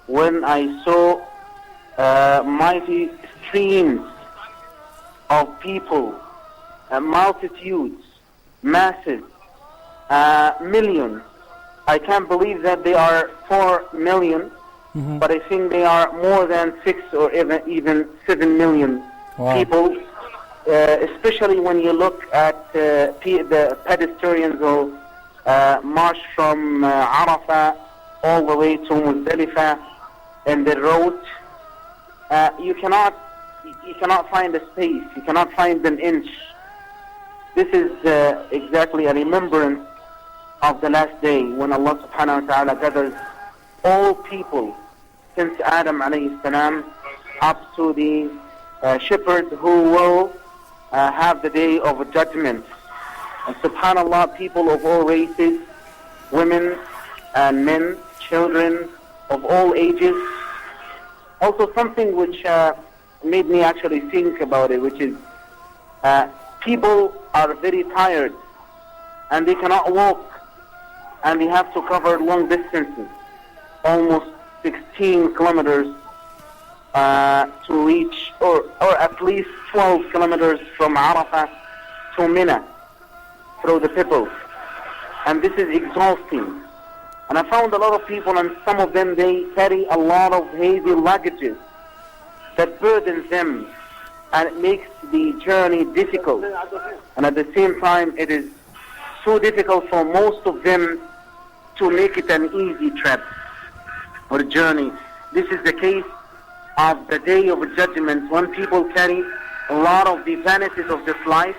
when I saw mighty streams of people, multitudes, masses, millions. I can't believe that they are 4 million. But I think they are more than 6 or even 7 million people, especially when you look at the pedestrians who march from Arafah all the way to Muzdalifah and the road. You cannot find a space, you cannot find an inch. This is exactly a remembrance of the last day when Allah subhanahu wa ta'ala gathers all people since Adam alayhi salam up to the shepherds who will have the day of judgment. And subhanallah, people of all races, women and men, children of all ages. Also something which made me actually think about it, which is people are very tired and they cannot walk and they have to cover long distances, almost 16 kilometers to reach, or at least 12 kilometers from Arafah to Mina through the pebbles. And this is exhausting. And I found a lot of people, and some of them, they carry a lot of heavy luggages that burdens them, and it makes the journey difficult. And at the same time, it is so difficult for most of them to make it an easy trip or journey. This is the case of the Day of Judgment, when people carry a lot of the vanities of this life,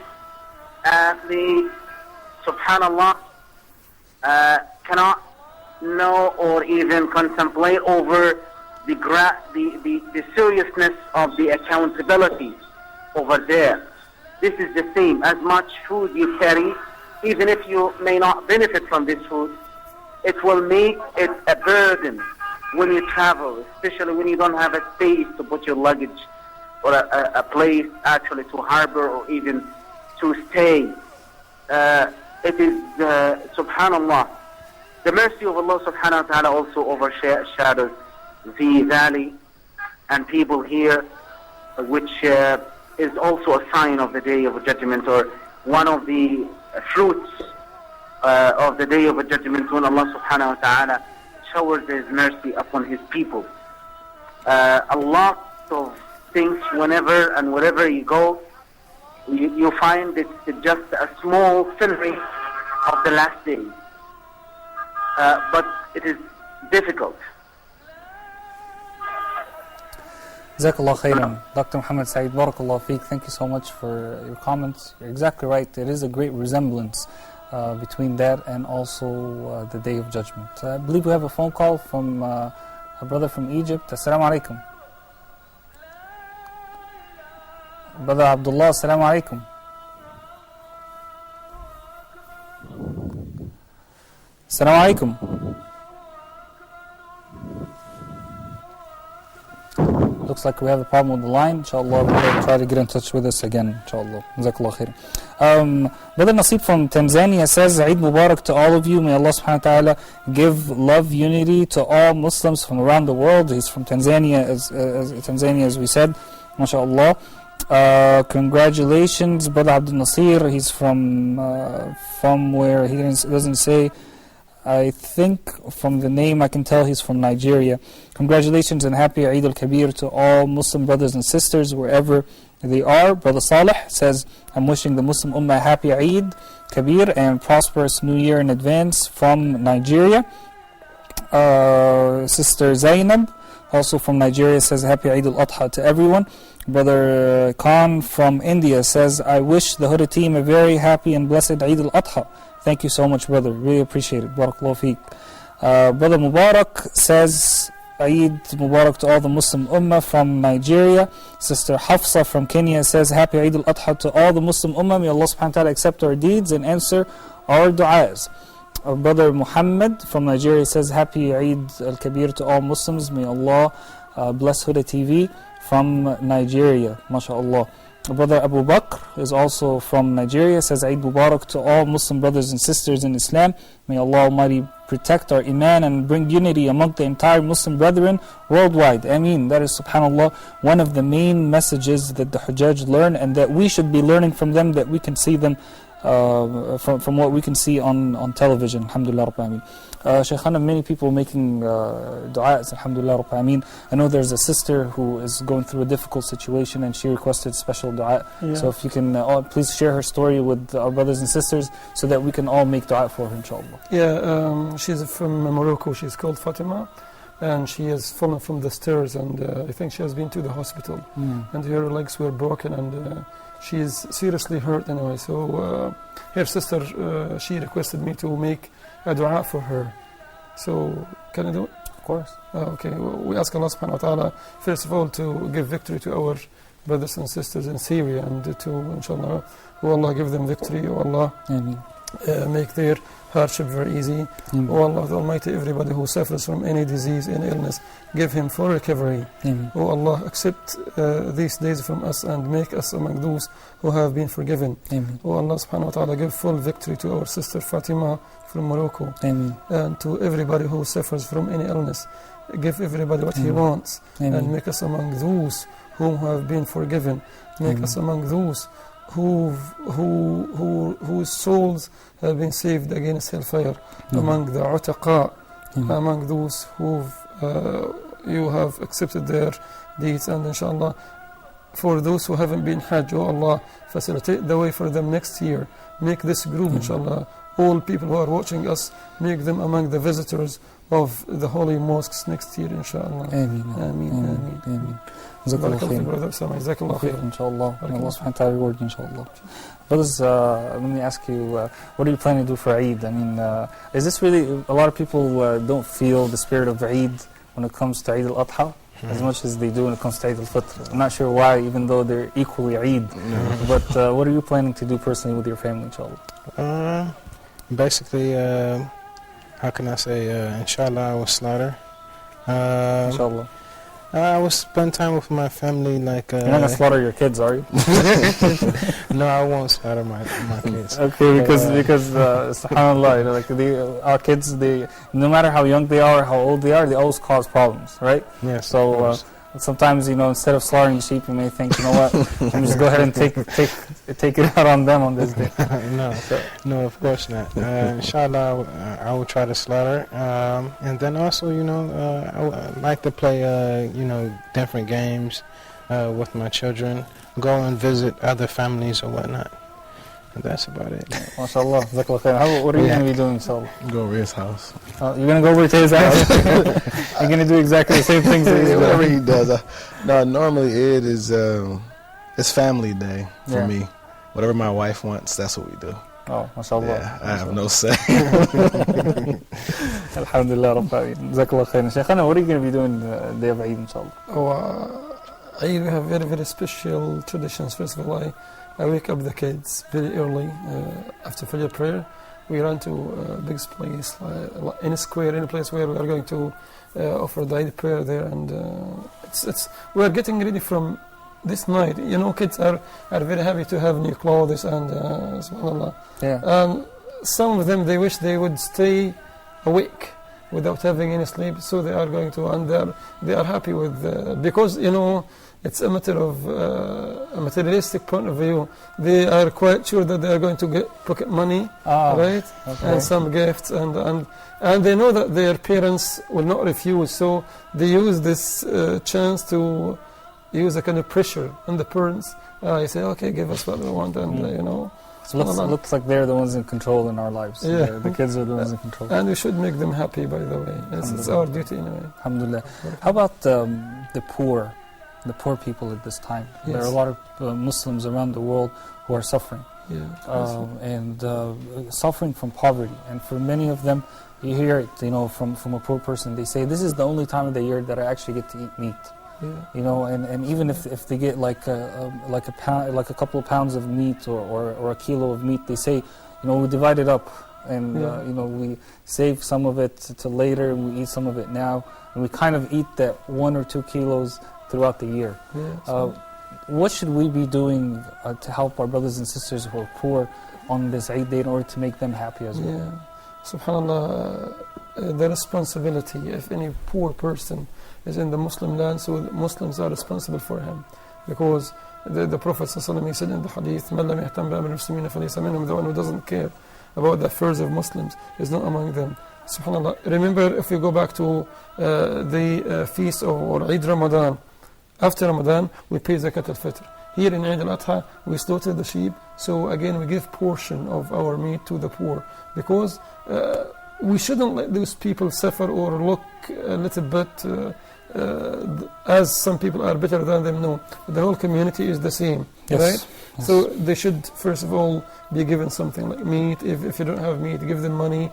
and they, subhanallah, cannot know or even contemplate over the seriousness of the accountability over there. This is the same. As much food you carry, even if you may not benefit from this food, it will make it a burden when you travel, especially when you don't have a space to put your luggage or a place actually to harbor or even to stay. It is, subhanallah, the mercy of Allah subhanahu wa ta'ala also overshadows the valley and people here, which is also a sign of the Day of Judgment, or one of the fruits of the Day of Judgment, when Allah subhanahu wa ta'ala showers His mercy upon His people. A lot of things, whenever and wherever you go, you find it's just a small summary of the last day. But it is difficult. Jazakallah khairan. Dr. Muhammad Saeed, barakallah feek. Thank you so much for your comments. You're exactly right. There is a great resemblance between that and also the Day of Judgment. I believe we have a phone call from a brother from Egypt. Assalamu alaikum. Brother Abdullah, assalamu alaikum. Assalamu alaikum. Looks like we have a problem with the line. Inshallah, we'll try to get in touch with us again. Inshallah. Jazakallah khair. Brother Nasib from Tanzania says, Eid Mubarak to all of you. May Allah subhanahu wa ta'ala give love, unity to all Muslims from around the world. He's from Tanzania, as we said. MashaAllah. Congratulations, Brother Abdul Nasir. He's from where he doesn't say. I think from the name I can tell he's from Nigeria. Congratulations and happy Eid al-Kabir to all Muslim brothers and sisters wherever they are. Brother Saleh says, I'm wishing the Muslim Ummah a happy Eid Kabir and prosperous New Year in advance from Nigeria. Sister Zainab, also from Nigeria, says happy Eid al-Adha to everyone. Brother Khan from India says, I wish the Huda team a very happy and blessed Eid al-Adha. Thank you so much, brother. Really appreciate it. Barakallahu feek. Brother Mubarak says, Eid Mubarak to all the Muslim Ummah from Nigeria. Sister Hafsa from Kenya says, happy Eid al-Adha to all the Muslim Ummah. May Allah subhanahu wa ta'ala accept our deeds and answer our du'as. Brother Muhammad from Nigeria says, happy Eid al-Kabir to all Muslims. May Allah bless Huda TV from Nigeria. MashaAllah. Brother Abu Bakr is also from Nigeria, says Eid Mubarak to all Muslim brothers and sisters in Islam. May Allah Almighty protect our Iman and bring unity among the entire Muslim brethren worldwide. Ameen. That is, subhanAllah, one of the main messages that the Hujjaj learn and that we should be learning from them, that we can see them from what we can see on television. Alhamdulillah Rabbil Ameen. Shaykhana, many people making du'as, alhamdulillah Rabbil Ameen. I know there's a sister who is going through a difficult situation and she requested special du'a. Yeah. So if you can please share her story with our brothers and sisters so that we can all make du'a for her, inshallah. Yeah, she's from Morocco. She's called Fatima, and she has fallen from the stairs, and I think she has been to the hospital, and her legs were broken, and she is seriously hurt anyway. So her sister, she requested me to make a dua for her. So can I do it? Of course. Okay. We ask Allah subhanahu wa ta'ala, first of all, to give victory to our brothers and sisters in Syria, and to, inshallah, who Allah give them victory, O Allah, make their hardship very easy. O Allah the Almighty, everybody who suffers from any disease, any illness, give him full recovery. O Allah, accept these days from us and make us among those who have been forgiven. O Allah subhanahu wa ta'ala, give full victory to our sister Fatima from Morocco, and to everybody who suffers from any illness. Give everybody what he wants, and make us among those whom have been forgiven. Make us among those whose souls have been saved against hellfire, among the utaqa, among those who you have accepted their deeds, and inshallah for those who haven't been Hajj, O Allah, facilitate the way for them next year. Make this group, inshallah, all people who are watching us, make them among the visitors of the holy mosques next year, inshallah. Ameen. Ameen. Ameen. Jazakallah brother Sama. Jazakallah khair. Inshallah. May Allah subhanahu wa ta'ala reward you, inshallah. Brothers, let me ask you, what are you planning to do for Eid? I mean, is this really, a lot of people don't feel the spirit of Eid when it comes to Eid al-Adha as much as they do when it comes to Eid al-Fitr. I'm not sure why, even though they're equally Eid. But what are you planning to do personally with your family, inshallah? Basically, how can I say, inshallah, I will slaughter. Inshallah. I will spend time with my family, like... You're not going to slaughter your kids, are you? No, I won't slaughter my kids. Okay, because subhanAllah, you know, like our kids, no matter how young they are, how old they are, they always cause problems, right? Yes. So sometimes, you know, instead of slaughtering sheep, you may think, you know what, let me just go ahead and take it out on them on this day. No, of course not. Inshallah, I will try to slaughter. And then also, you know, I would like to play, you know, different games with my children. Go and visit other families or whatnot. And that's about it. MashaAllah. Jazakallah khair. What are you going to be doing, inshallah? Go over his house. You're going to go over to his house? You're going to do exactly the same things that he's doing? Whatever he does. No, normally it is it's family day for me. Whatever my wife wants, that's what we do. Oh, mashallah. Yeah, I have no say. Alhamdulillah, Rabbi. Jazakallah khair. Shaykhana, what are you going to be doing the day of Eid, inshallah? We have very, very special traditions. First of all, I wake up the kids very early after Fajr prayer. We run to a big place, in a square, in a place where we are going to offer the Eid prayer there. And we are getting ready from this night. You know, kids are very happy to have new clothes and subhanAllah. Yeah. Some of them, they wish they would stay awake without having any sleep, so they are going to, and they are happy with, because, you know, it's a matter of a materialistic point of view. They are quite sure that they are going to get pocket money, right? Okay. And some gifts, and they know that their parents will not refuse, so they use this chance to use a kind of pressure on the parents. You say, okay, give us what we want, and you know. So it looks like they're the ones in control in our lives. Yeah. The kids are the ones in control. And we should make them happy, by the way. It's our duty anyway. Alhamdulillah. How about the poor people at this time? Yes. There are a lot of Muslims around the world who are suffering. Yeah. And suffering from poverty. And for many of them, you hear it, you know, from a poor person, they say, this is the only time of the year that I actually get to eat meat. Yeah. You know, and even if they get like a pound, like a couple of pounds of meat or a kilo of meat, they say, you know, we divide it up, and you know, we save some of it to later, and we eat some of it now, and we kind of eat that 1 or 2 kilos throughout the year. Yeah, what should we be doing to help our brothers and sisters who are poor on this Eid day in order to make them happy as well? Yeah, subhanAllah, the responsibility, if any poor person is in the Muslim land, so the Muslims are responsible for him, because the Prophet ﷺ said in the hadith, مَنْ لَمْ يَهْتَمْ بِأَمْرِ الْمُسْلِمِينَ فَلَيْسَ مِنْهُمْ, the one who doesn't care about the affairs of Muslims is not among them. SubhanAllah. Remember, if you go back to the feast or Eid Ramadan, after Ramadan we pay Zakat al-Fitr. Here in Eid al-Adha we slaughter the sheep, so again we give portion of our meat to the poor, because we shouldn't let those people suffer or look a little bit as some people are better than them. No, the whole community is the same, right? Yes. So they should first of all be given something like meat. If you don't have meat, give them money.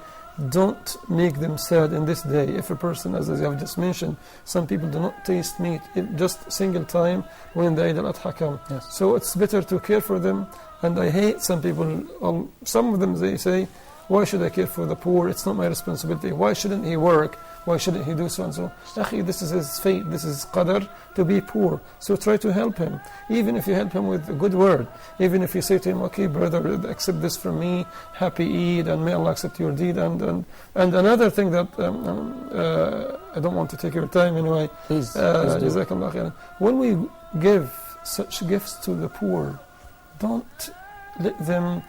Don't make them sad in this day. If a person, as I have just mentioned, some people do not taste meat, just single time when the Eid al-Adha come. Yes. So it's better to care for them. And I hate some people, some of them, they say, why should I care for the poor? It's not my responsibility. Why shouldn't he work? Why shouldn't he do so and so? Akhi, this is his fate, this is qadr, to be poor. So try to help him. Even if you help him with a good word, even if you say to him, okay brother, accept this from me, happy Eid, and may Allah accept your deed. And another thing that, I don't want to take your time anyway. Please Jazakallah khairan. When we give such gifts to the poor, don't let them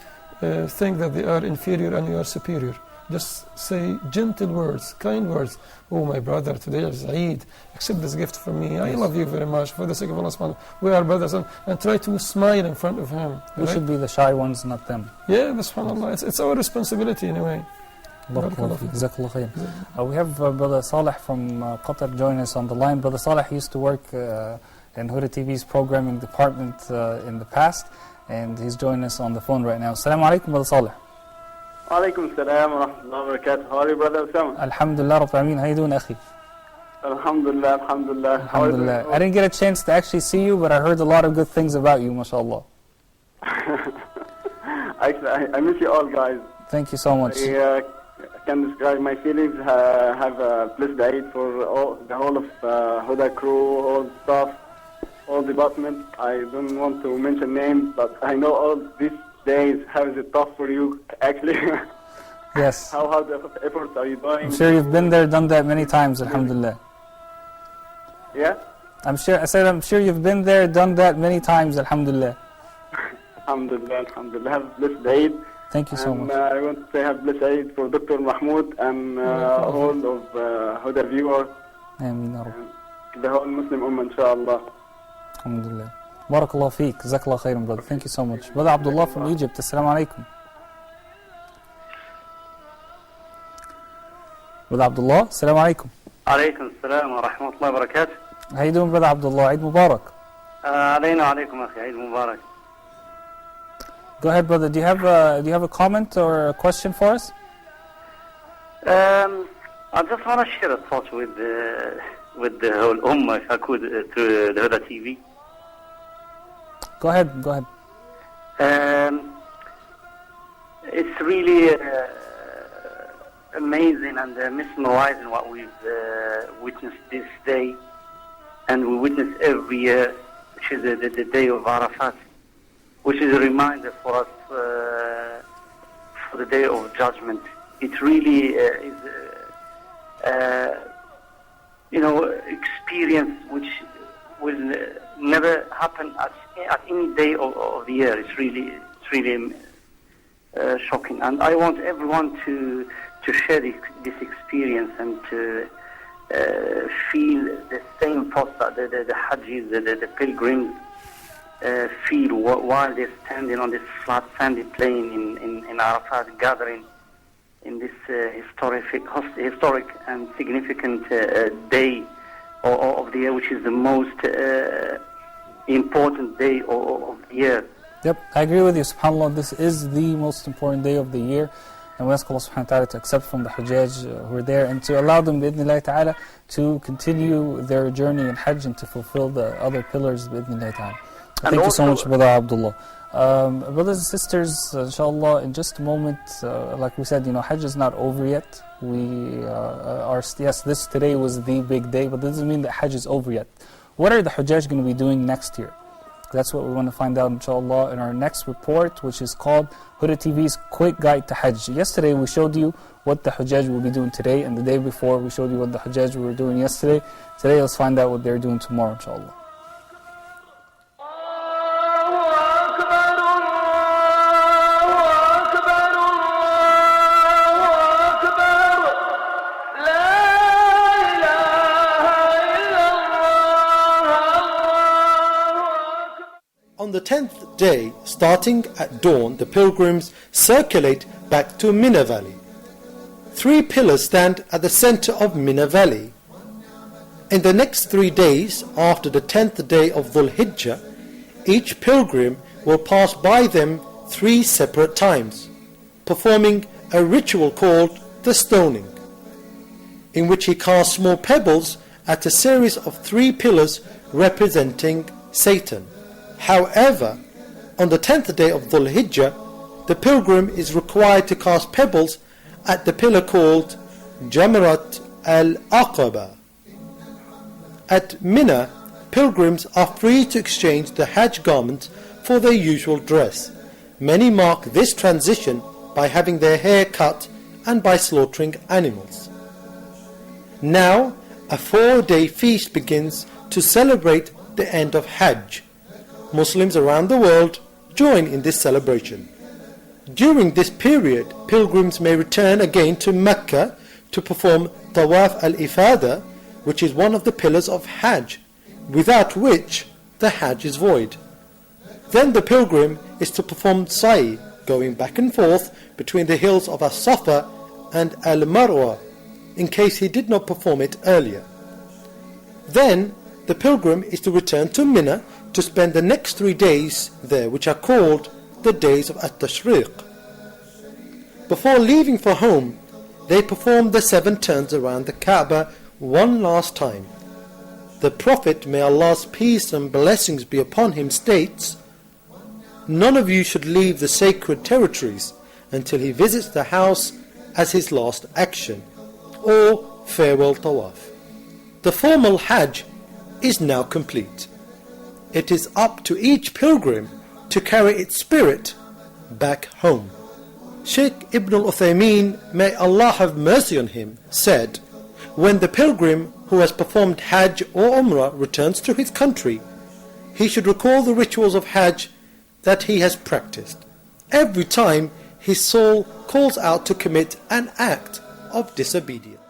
think that they are inferior and you are superior. Just say gentle words, kind words. Oh my brother, today is Eid, accept this gift from me. I love you very much, for the sake of Allah subhanahu wa ta'ala. We are brothers, and try to smile in front of him. We should be the shy ones, not them. Yeah, subhanAllah, it's our responsibility in a way. We have Brother Saleh from Qatar joining us on the line. Brother Saleh used to work in Huda TV's programming department in the past, and he's joining us on the phone right now. Assalamu alaikum, Brother Saleh. Alaikum salam wa rahmatullahi wa barakatuh. How are you, Brother Osama? Alhamdulillah, Rabbil Alameen. How you doing, akhi? Alhamdulillah, alhamdulillah. Alhamdulillah. I didn't get a chance to actually see you, but I heard a lot of good things about you, mashallah. Actually, I miss you all, guys. Thank you so much. I can describe my feelings. Have a blessed Eid for the whole of Huda crew, all staff, all departments. I don't want to mention names, but I know all these days, how is it tough for you, actually? Yes. How hard efforts are you doing? I'm sure you've been there, done that many times, alhamdulillah. Yeah? I'm sure you've been there, done that many times, alhamdulillah. Alhamdulillah, alhamdulillah. Have a blessed Eid. Thank you so much. I want to say have a blessed Eid for Dr. Mahmoud and all of Huda viewers. Ameen, the whole Muslim Ummah, inshallah. Alhamdulillah. Barakallah feek. Jazakallah khairan, brother. Thank you so much. Brother Abdullah from Egypt. Assalamu alaikum. Brother Abdullah, assalamu alaikum. عليكم السلام ورحمة الله وبركاته. How you doing, brother Abdullah? Eid Mubarak. علينا وعليكم أخي عيد مبارك. Go ahead, brother. Do you have a comment or a question for us? I just want to share a thought with the whole Ummah, if I could, through the Huda TV. Go ahead. It's really amazing and mesmerizing what we've witnessed this day, and we witness every year, which is the day of Arafat, which is a reminder for us for the day of judgment. It really is experience which will never happen at any day of the year. It's really shocking, and I want everyone to share this experience and to feel the same thoughts that the Hajjis, the pilgrims feel while they're standing on this flat sandy plain in Arafat, gathering in this historic and significant day of the year, which is the most important day of the year. Yep, I agree with you. SubhanAllah, this is the most important day of the year. And we ask Allah subhanahu wa ta'ala to accept from the Hujjaj who are there, and to allow them, bi'idhnillahi ta'ala, to continue their journey in Hajj and to fulfill the other pillars, bi'idhnillahi ta'ala. Thank you so much, Brother Abdullah. Brothers and sisters, inshallah, in just a moment, like we said, Hajj is not over yet. Yes, today was the big day, but that doesn't mean that Hajj is over yet. What are the Hujjaj going to be doing next year? That's what we want to find out, inshallah, in our next report, which is called Huda TV's Quick Guide to Hajj. Yesterday we showed you what the Hujjaj will be doing today, and the day before we showed you what the Hujjaj were doing yesterday. Today let's find out what they're doing tomorrow, inshallah. On the 10th day, starting at dawn, the pilgrims circulate back to Mina Valley. 3 pillars stand at the center of Mina Valley. In the next 3 days, after the 10th day of Dhul Hijjah, each pilgrim will pass by them 3 separate times, performing a ritual called the stoning, in which he casts small pebbles at a series of 3 pillars representing Satan. However, on the 10th day of Dhul Hijjah, the pilgrim is required to cast pebbles at the pillar called Jamrat al-Aqaba. At Mina, pilgrims are free to exchange the Hajj garment for their usual dress. Many mark this transition by having their hair cut and by slaughtering animals. Now, a 4-day feast begins to celebrate the end of Hajj. Muslims around the world join in this celebration. During this period, pilgrims may return again to Mecca to perform Tawaf al-Ifada, which is one of the pillars of Hajj, without which the Hajj is void. Then the pilgrim is to perform Sa'i, going back and forth between the hills of As-Safa and Al-Marwa, in case he did not perform it earlier. Then the pilgrim is to return to Mina to spend the next 3 days there, which are called the days of At-Tashriq. Before leaving for home, they perform the 7 turns around the Kaaba one last time. The Prophet, may Allah's peace and blessings be upon him, states, "None of you should leave the sacred territories until he visits the house as his last action, or farewell tawaf." The formal Hajj is now complete. It is up to each pilgrim to carry its spirit back home. Sheikh Ibn al-Uthaymeen, may Allah have mercy on him, said, when the pilgrim who has performed Hajj or Umrah returns to his country, he should recall the rituals of Hajj that he has practiced. Every time his soul calls out to commit an act of disobedience.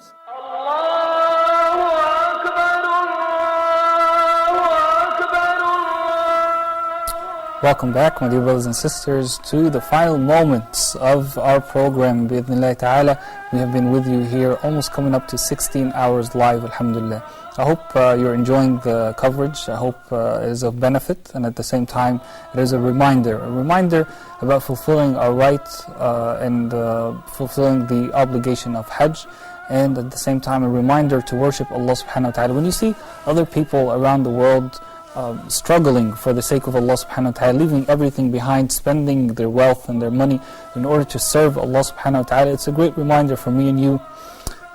Welcome back, my dear brothers and sisters, to the final moments of our program, bi'idhnillahi ta'ala. We have been with you here almost coming up to 16 hours live, alhamdulillah. I hope you're enjoying the coverage. I hope it is of benefit, and at the same time it is a reminder about fulfilling our right and fulfilling the obligation of Hajj, and at the same time a reminder to worship Allah subhanahu wa ta'ala. When you see other people around the world struggling for the sake of Allah subhanahu wa ta'ala, leaving everything behind, spending their wealth and their money in order to serve Allah subhanahu wa ta'ala, it's a great reminder for me and you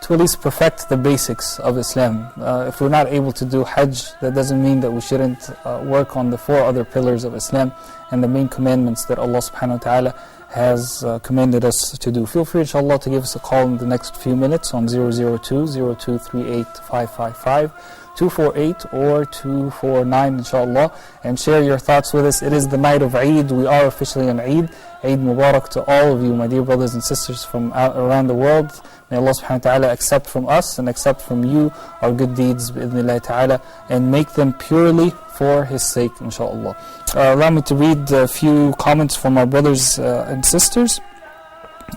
to at least perfect the basics of Islam. If we're not able to do Hajj, that doesn't mean that we shouldn't work on the 4 other pillars of Islam and the main commandments that Allah subhanahu wa ta'ala has commanded us to do. Feel free, inshallah, to give us a call in the next few minutes on 002-0238-555, 248 or 249, inshallah, and share your thoughts with us. It is the night of Eid. We are officially on Eid. Eid Mubarak to all of you, my dear brothers and sisters from around the world. May Allah subhanahu wa ta'ala accept from us and accept from you our good deeds, bi'idhnillahi ta'ala, and make them purely for His sake, inshallah. Allow me to read a few comments from our brothers and sisters.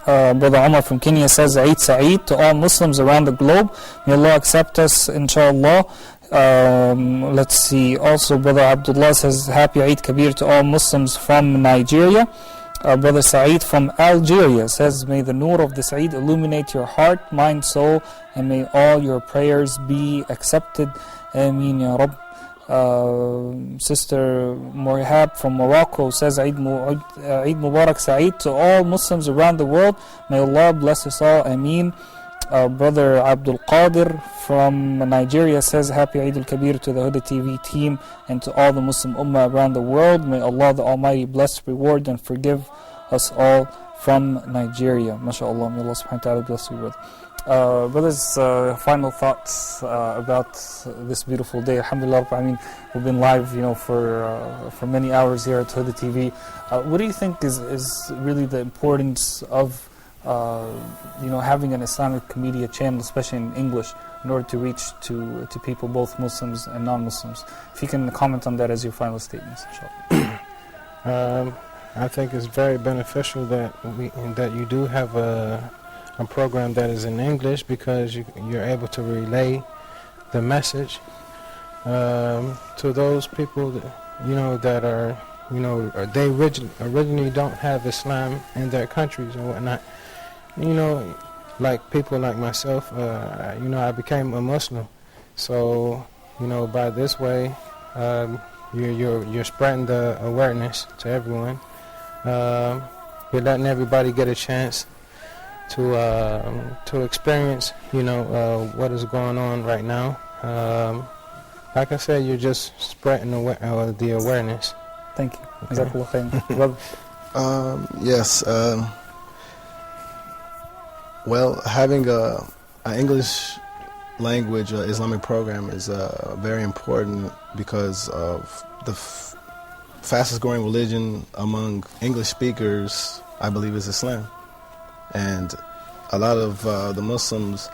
Brother Omar from Kenya says, Eid Sa'id to all Muslims around the globe. May Allah accept us, inshallah. Let's see. Also, Brother Abdullah says, Happy Eid Kabir to all Muslims from Nigeria. Brother Saeed from Algeria says, May the nur of this Eid illuminate your heart, mind, soul, and may all your prayers be accepted. Ameen Ya Rabb. Sister Morihab from Morocco says, Eid Mubarak Saeed to all Muslims around the world. May Allah bless us all. Ameen. Brother Abdul Qadir from Nigeria says, Happy Eid al-Kabir to the Huda TV team and to all the Muslim Ummah around the world. May Allah the Almighty bless, reward, and forgive us all from Nigeria. MashaAllah. May Allah subhanahu wa ta'ala bless you, brother. Brothers, final thoughts about this beautiful day. Alhamdulillah, I mean, we've been live, for many hours here at Huda TV. What do you think is really the importance of having an Islamic media channel, especially in English, in order to reach to people, both Muslims and non-Muslims? If you can comment on that as your final statements, inshallah. I think it's very beneficial that you do have a program that is in English, because you're able to relay the message to those people that are they originally don't have Islam in their countries and whatnot. Like people like myself, I became a Muslim. So, by this way, you're spreading the awareness to everyone. You're letting everybody get a chance to experience, what is going on right now. Like I said, you're just spreading the awareness. Thank you. Okay. Yes. Well, having an English language Islamic program is very important, because of the fastest growing religion among English speakers, I believe, is Islam. And a lot of the Muslims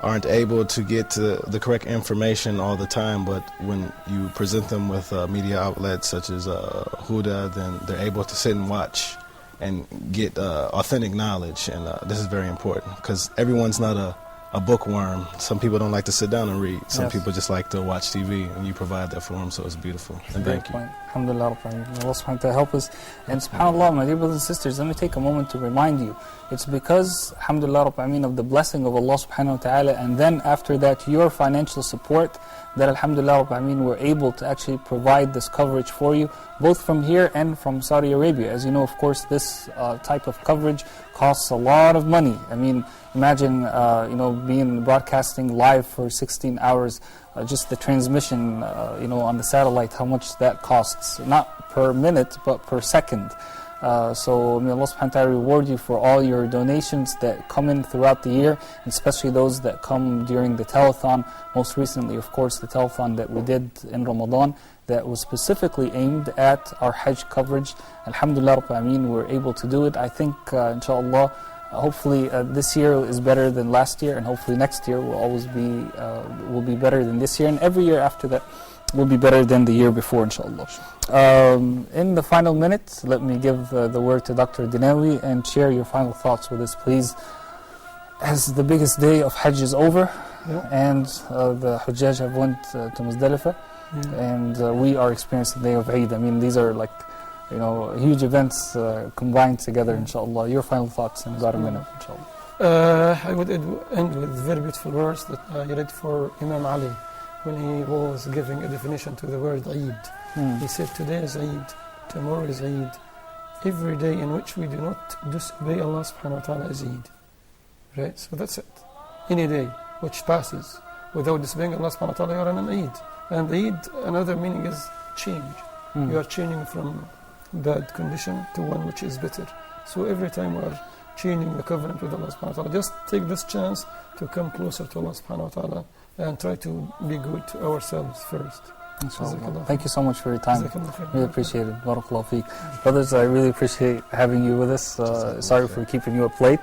aren't able to get to the correct information all the time, but when you present them with media outlets such as Huda, then they're able to sit and watch and get authentic knowledge. And this is very important, because everyone's not a bookworm. Some people don't like to sit down and read. Some people just like to watch TV, and you provide that for them, so it's beautiful. And thank you. Alhamdulillah, Allah subhanahu wa ta'ala help us. And subhanAllah, my dear brothers and sisters, let me take a moment to remind you, it's because, alhamdulillah, of the blessing of Allah subhanahu wa ta'ala, and then after that your financial support, that alhamdulillah, we're able to actually provide this coverage for you, both from here and from Saudi Arabia. As you know, of course, this type of coverage costs a lot of money. Imagine being broadcasting live for 16 hours, just the transmission on the satellite, how much that costs, not per minute but per second. So may Allah subhanahu wa ta'ala reward you for all your donations that come in throughout the year, and especially those that come during the telethon. Most recently, of course, the telethon that we did in Ramadan, that was specifically aimed at our Hajj coverage. Alhamdulillah, we're able to do it. I think, inshallah, hopefully this year is better than last year, and hopefully next year will always be better than this year, and every year after that. will be better than the year before, inshallah. In the final minute, let me give the word to Dr. Dinawi and share your final thoughts with us, please. As the biggest day of Hajj is over, and the Hujjaj have went to Muzdalifah, and we are experiencing the day of Eid. I mean, these are like, huge events combined together, inshallah. Your final thoughts in about a minute, inshallah. I would end with very beautiful words that I read for Imam Ali when he was giving a definition to the word Eid. He said, today is Eid, tomorrow is Eid. Every day in which we do not disobey Allah subhanahu wa ta'ala is Eid. Right? So that's it. Any day which passes without disobeying Allah subhanahu wa ta'ala, you are on an Eid. And Eid, another meaning is change. You are changing from bad condition to one which is better. So every time we are changing the covenant with Allah subhanahu wa ta'ala, just take this chance to come closer to Allah subhanahu wa ta'ala and try to be good to ourselves first. Thank you so much for your time. Really appreciate it. Barakallahu feek. Brothers, I really appreciate having you with us. Sorry for keeping you up late.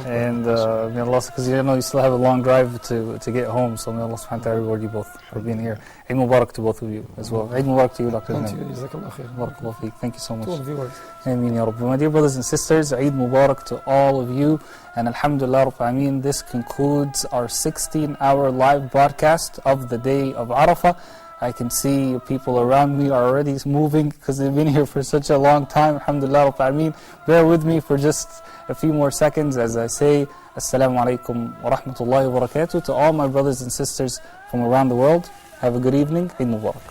And may Allah, because you still have a long drive to get home, so may Allah subhanahu wa ta'ala reward you both for being here. Eid Mubarak to both of you as well. Eid Mubarak to you, Dr. Barakallahu feek. Thank you so much. To all viewers. Ameen ya Rabbi. My dear brothers and sisters, Eid Mubarak to all of you. And Alhamdulillah Rabbil Ameen, this concludes our 16-hour live broadcast of the day of Arafah. I can see people around me are already moving because they've been here for such a long time. Alhamdulillah Rabbil Ameen. Bear with me for just a few more seconds as I say Assalamu alaikum wa rahmatullahi wa barakatuh to all my brothers and sisters from around the world. Have a good evening. Eid Mubarak.